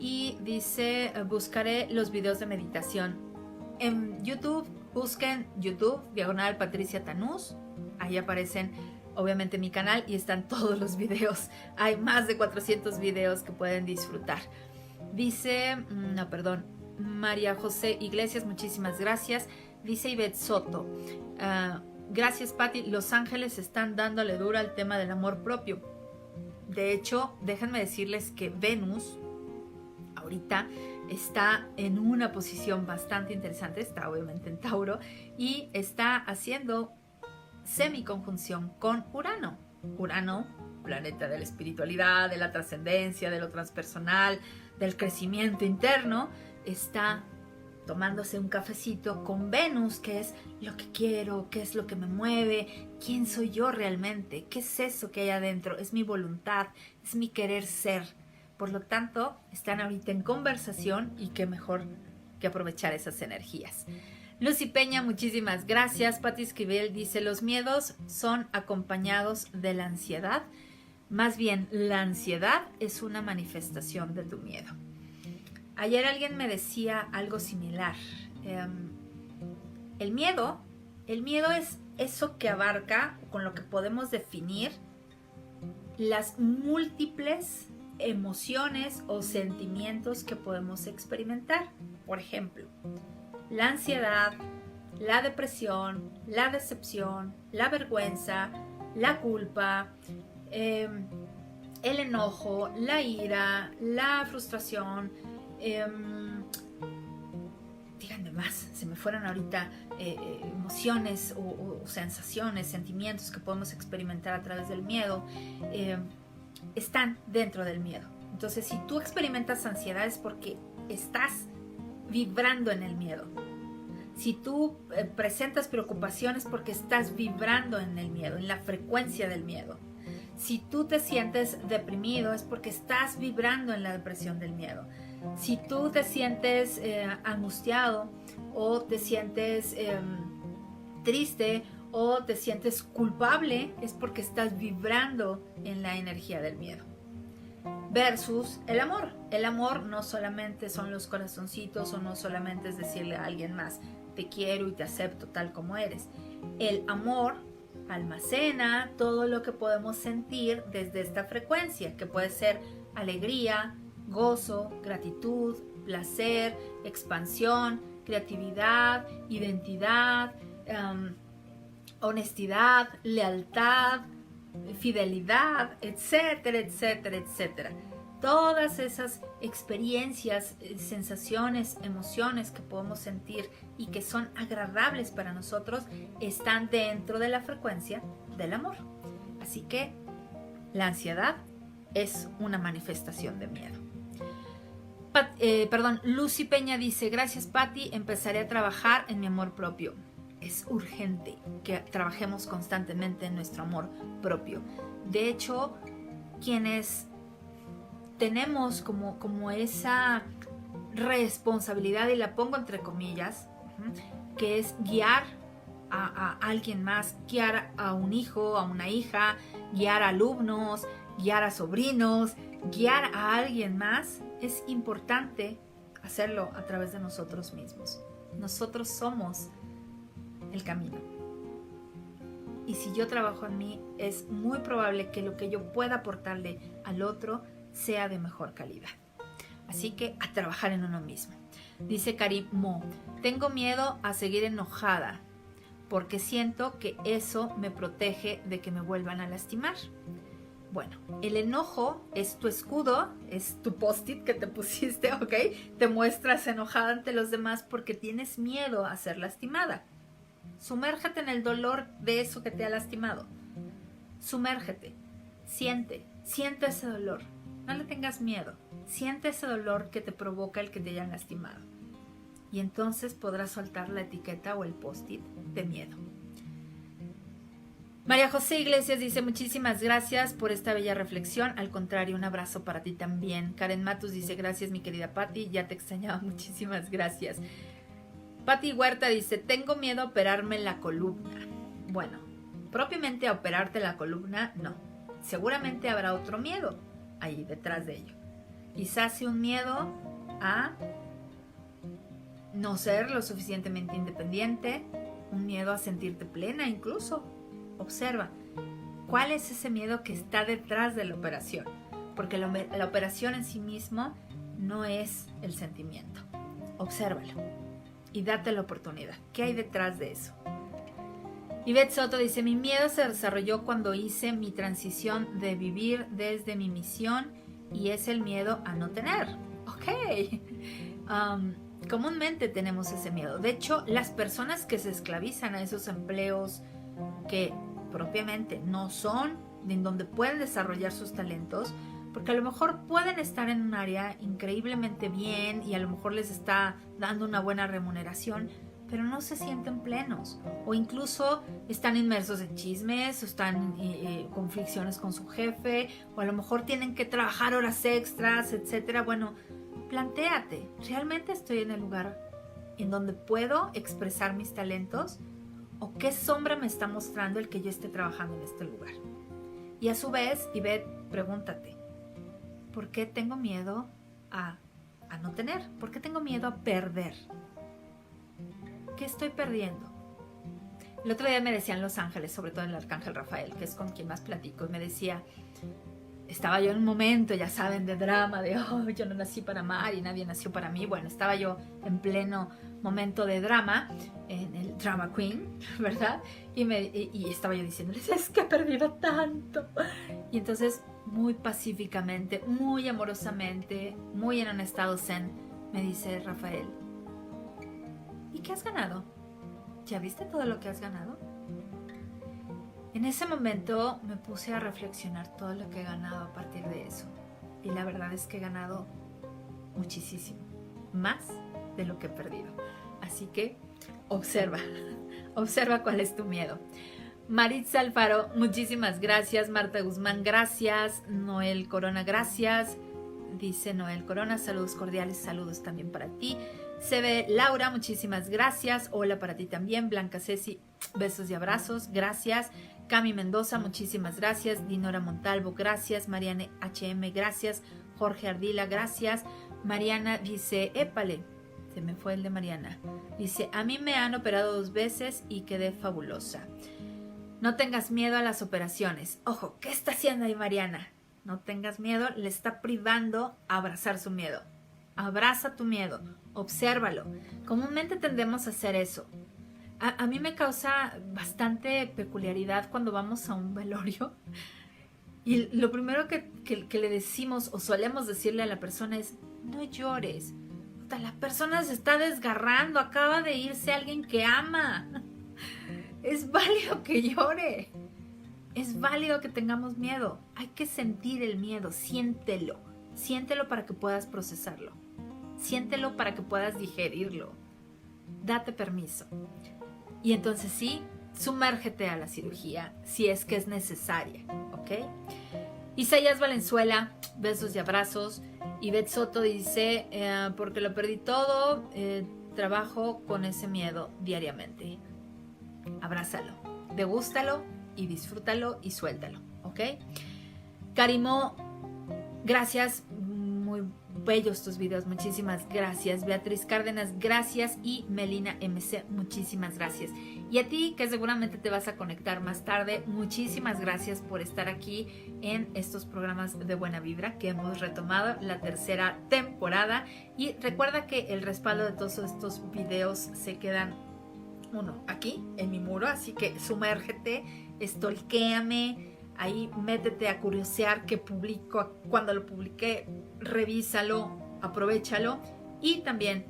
Y dice, buscaré los videos de meditación. En YouTube, busquen YouTube, / Patricia Tanús. Ahí aparecen, obviamente, mi canal y están todos los videos. Hay más de 400 videos que pueden disfrutar. Dice, María José Iglesias, muchísimas gracias. Dice Ivette Soto, gracias, Pati. Los ángeles están dándole duro al tema del amor propio. De hecho, déjenme decirles que Venus ahorita está en una posición bastante interesante. Está obviamente en Tauro y está haciendo semiconjunción con Urano. Urano, planeta de la espiritualidad, de la trascendencia, de lo transpersonal, del crecimiento interno, está tomándose un cafecito con Venus, que es lo que quiero, qué es lo que me mueve, quién soy yo realmente, qué es eso que hay adentro, es mi voluntad, es mi querer ser. Por lo tanto, están ahorita en conversación y qué mejor que aprovechar esas energías. Lucy Peña, muchísimas gracias. Patti Esquivel dice, los miedos son acompañados de la ansiedad. Más bien, la ansiedad es una manifestación de tu miedo. Ayer alguien me decía algo similar. El miedo es eso que abarca, con lo que podemos definir las múltiples emociones o sentimientos que podemos experimentar. Por ejemplo, la ansiedad, la depresión, la decepción, la vergüenza, la culpa, el enojo, la ira, la frustración. Díganme más, se me fueron ahorita emociones o sensaciones, sentimientos que podemos experimentar a través del miedo, están dentro del miedo. Entonces, si tú experimentas ansiedad es porque estás vibrando en el miedo. Si tú presentas preocupaciones porque estás vibrando en el miedo, en la frecuencia del miedo. Si tú te sientes deprimido es porque estás vibrando en la depresión del miedo. Si tú te sientes angustiado o te sientes triste o te sientes culpable, es porque estás vibrando en la energía del miedo. Versus el amor. El amor no solamente son los corazoncitos o no solamente es decirle a alguien más, te quiero y te acepto tal como eres. El amor almacena todo lo que podemos sentir desde esta frecuencia, que puede ser alegría, gozo, gratitud, placer, expansión, creatividad, identidad, honestidad, lealtad, fidelidad, etcétera, etcétera, etcétera. Todas esas experiencias, sensaciones, emociones que podemos sentir y que son agradables para nosotros están dentro de la frecuencia del amor. Así que la ansiedad es una manifestación de miedo. Lucy Peña dice, gracias Patti, empezaré a trabajar en mi amor propio. Es urgente que trabajemos constantemente en nuestro amor propio. De hecho, quienes tenemos como esa responsabilidad, y la pongo entre comillas, que es guiar a alguien más, guiar a un hijo, a una hija, guiar a alumnos, guiar a sobrinos, guiar a alguien más, es importante hacerlo a través de nosotros mismos. Nosotros somos el camino. Y si yo trabajo en mí, es muy probable que lo que yo pueda aportarle al otro sea de mejor calidad. Así que a trabajar en uno mismo. Dice Karim Mo, tengo miedo a seguir enojada porque siento que eso me protege de que me vuelvan a lastimar. Bueno, el enojo es tu escudo, es tu post-it que te pusiste, ¿ok? Te muestras enojada ante los demás porque tienes miedo a ser lastimada. Sumérgete en el dolor de eso que te ha lastimado. Sumérgete, siente ese dolor. No le tengas miedo. Siente ese dolor que te provoca el que te hayan lastimado. Y entonces podrás soltar la etiqueta o el post-it de miedo. María José Iglesias dice, muchísimas gracias por esta bella reflexión. Al contrario, un abrazo para ti también. Karen Matus dice, gracias mi querida Patti, ya te extrañaba, muchísimas gracias. Patti Huerta dice, tengo miedo a operarme la columna. Bueno, propiamente a operarte la columna, no. Seguramente habrá otro miedo ahí detrás de ello. Quizás sea un miedo a no ser lo suficientemente independiente, un miedo a sentirte plena incluso. Observa, ¿cuál es ese miedo que está detrás de la operación? Porque la operación en sí mismo no es el sentimiento. Obsérvalo y date la oportunidad. ¿Qué hay detrás de eso? Ivette Soto dice, mi miedo se desarrolló cuando hice mi transición de vivir desde mi misión y es el miedo a no tener. Ok. Comúnmente tenemos ese miedo. De hecho, las personas que se esclavizan a esos empleos que propiamente no son en donde pueden desarrollar sus talentos, Porque a lo mejor pueden estar en un área increíblemente bien y a lo mejor les está dando una buena remuneración, pero no se sienten plenos, o incluso están inmersos en chismes, o están con fricciones con su jefe, o a lo mejor tienen que trabajar horas extras, etcétera. Bueno, plantéate, ¿realmente estoy en el lugar en donde puedo expresar mis talentos? ¿O qué sombra me está mostrando el que yo esté trabajando en este lugar? Y a su vez, Ivette, pregúntate, ¿por qué tengo miedo a no tener? ¿Por qué tengo miedo a perder? ¿Qué estoy perdiendo? El otro día me decían los ángeles, sobre todo el arcángel Rafael, que es con quien más platico, y me decía, estaba yo en un momento, ya saben, de drama, de yo no nací para amar y nadie nació para mí. Bueno, estaba yo en pleno momento de drama, en el drama queen, ¿verdad? Y estaba yo diciéndoles, es que he perdido tanto. Y entonces, muy pacíficamente, muy amorosamente, muy en un estado zen, me dice Rafael, ¿y qué has ganado? ¿Ya viste todo lo que has ganado? En ese momento me puse a reflexionar todo lo que he ganado a partir de eso. Y la verdad es que he ganado muchísimo, más de lo que he perdido. Así que observa cuál es tu miedo. Maritza Alfaro, muchísimas gracias. Marta Guzmán, gracias. Noel Corona, gracias. Dice Noel Corona, saludos cordiales, saludos también para ti. Se ve Laura, muchísimas gracias. Hola para ti también. Blanca Ceci, besos y abrazos, gracias. Cami Mendoza, muchísimas gracias. Dinora Montalvo, gracias. Mariana HM, gracias. Jorge Ardila, gracias. Mariana dice, épale, se me fue el de Mariana. Dice, a mí me han operado 2 veces y quedé fabulosa. No tengas miedo a las operaciones. Ojo, ¿qué está haciendo ahí Mariana? No tengas miedo, le está privando a abrazar su miedo. Abraza tu miedo, obsérvalo. Comúnmente tendemos a hacer eso. A mí me causa bastante peculiaridad cuando vamos a un velorio y lo primero que le decimos o solemos decirle a la persona es, no llores. La persona se está desgarrando, acaba de irse alguien que ama. Es válido que llore. Es válido que tengamos miedo. Hay que sentir el miedo, siéntelo. Siéntelo para que puedas procesarlo. Siéntelo para que puedas digerirlo. Date permiso. Y entonces sí, sumérgete a la cirugía si es que es necesaria, ¿ok? Isaías Valenzuela, besos y abrazos. Ivette Soto dice, porque lo perdí todo, trabajo con ese miedo diariamente. Abrázalo, degústalo y disfrútalo y suéltalo, ¿ok? Karimo, gracias, muy bellos tus videos, muchísimas gracias. Beatriz Cárdenas, gracias. Y Melina MC, muchísimas gracias. Y a ti, que seguramente te vas a conectar más tarde, muchísimas gracias por estar aquí en estos programas de Buena Vibra que hemos retomado la 3ª temporada. Y recuerda que el respaldo de todos estos videos se quedan, aquí en mi muro, así que sumérgete, stalkéame. Ahí métete a curiosear qué publico, cuando lo publiqué, revísalo, aprovéchalo y también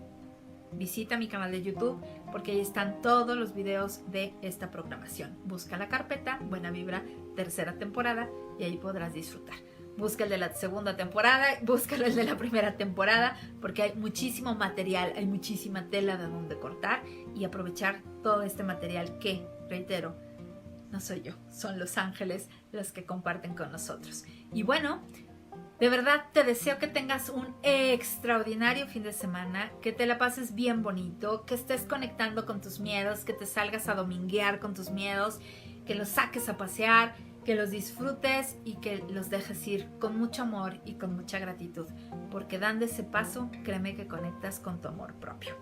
visita mi canal de YouTube porque ahí están todos los videos de esta programación. Busca la carpeta Buena Vibra 3ª temporada y ahí podrás disfrutar. Busca el de la 2ª temporada, búscalo el de la 1ª temporada porque hay muchísimo material, hay muchísima tela de donde cortar y aprovechar todo este material que, reitero, no soy yo, son los ángeles los que comparten con nosotros. Y bueno, de verdad te deseo que tengas un extraordinario fin de semana, que te la pases bien bonito, que estés conectando con tus miedos, que te salgas a dominguear con tus miedos, que los saques a pasear, que los disfrutes y que los dejes ir con mucho amor y con mucha gratitud, porque dando ese paso, créeme que conectas con tu amor propio.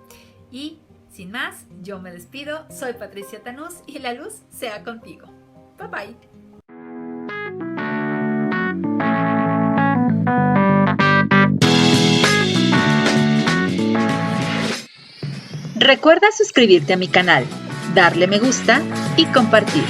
Y sin más, yo me despido, soy Patricia Tanús y la luz sea contigo. Bye bye. Recuerda suscribirte a mi canal, darle me gusta y compartir.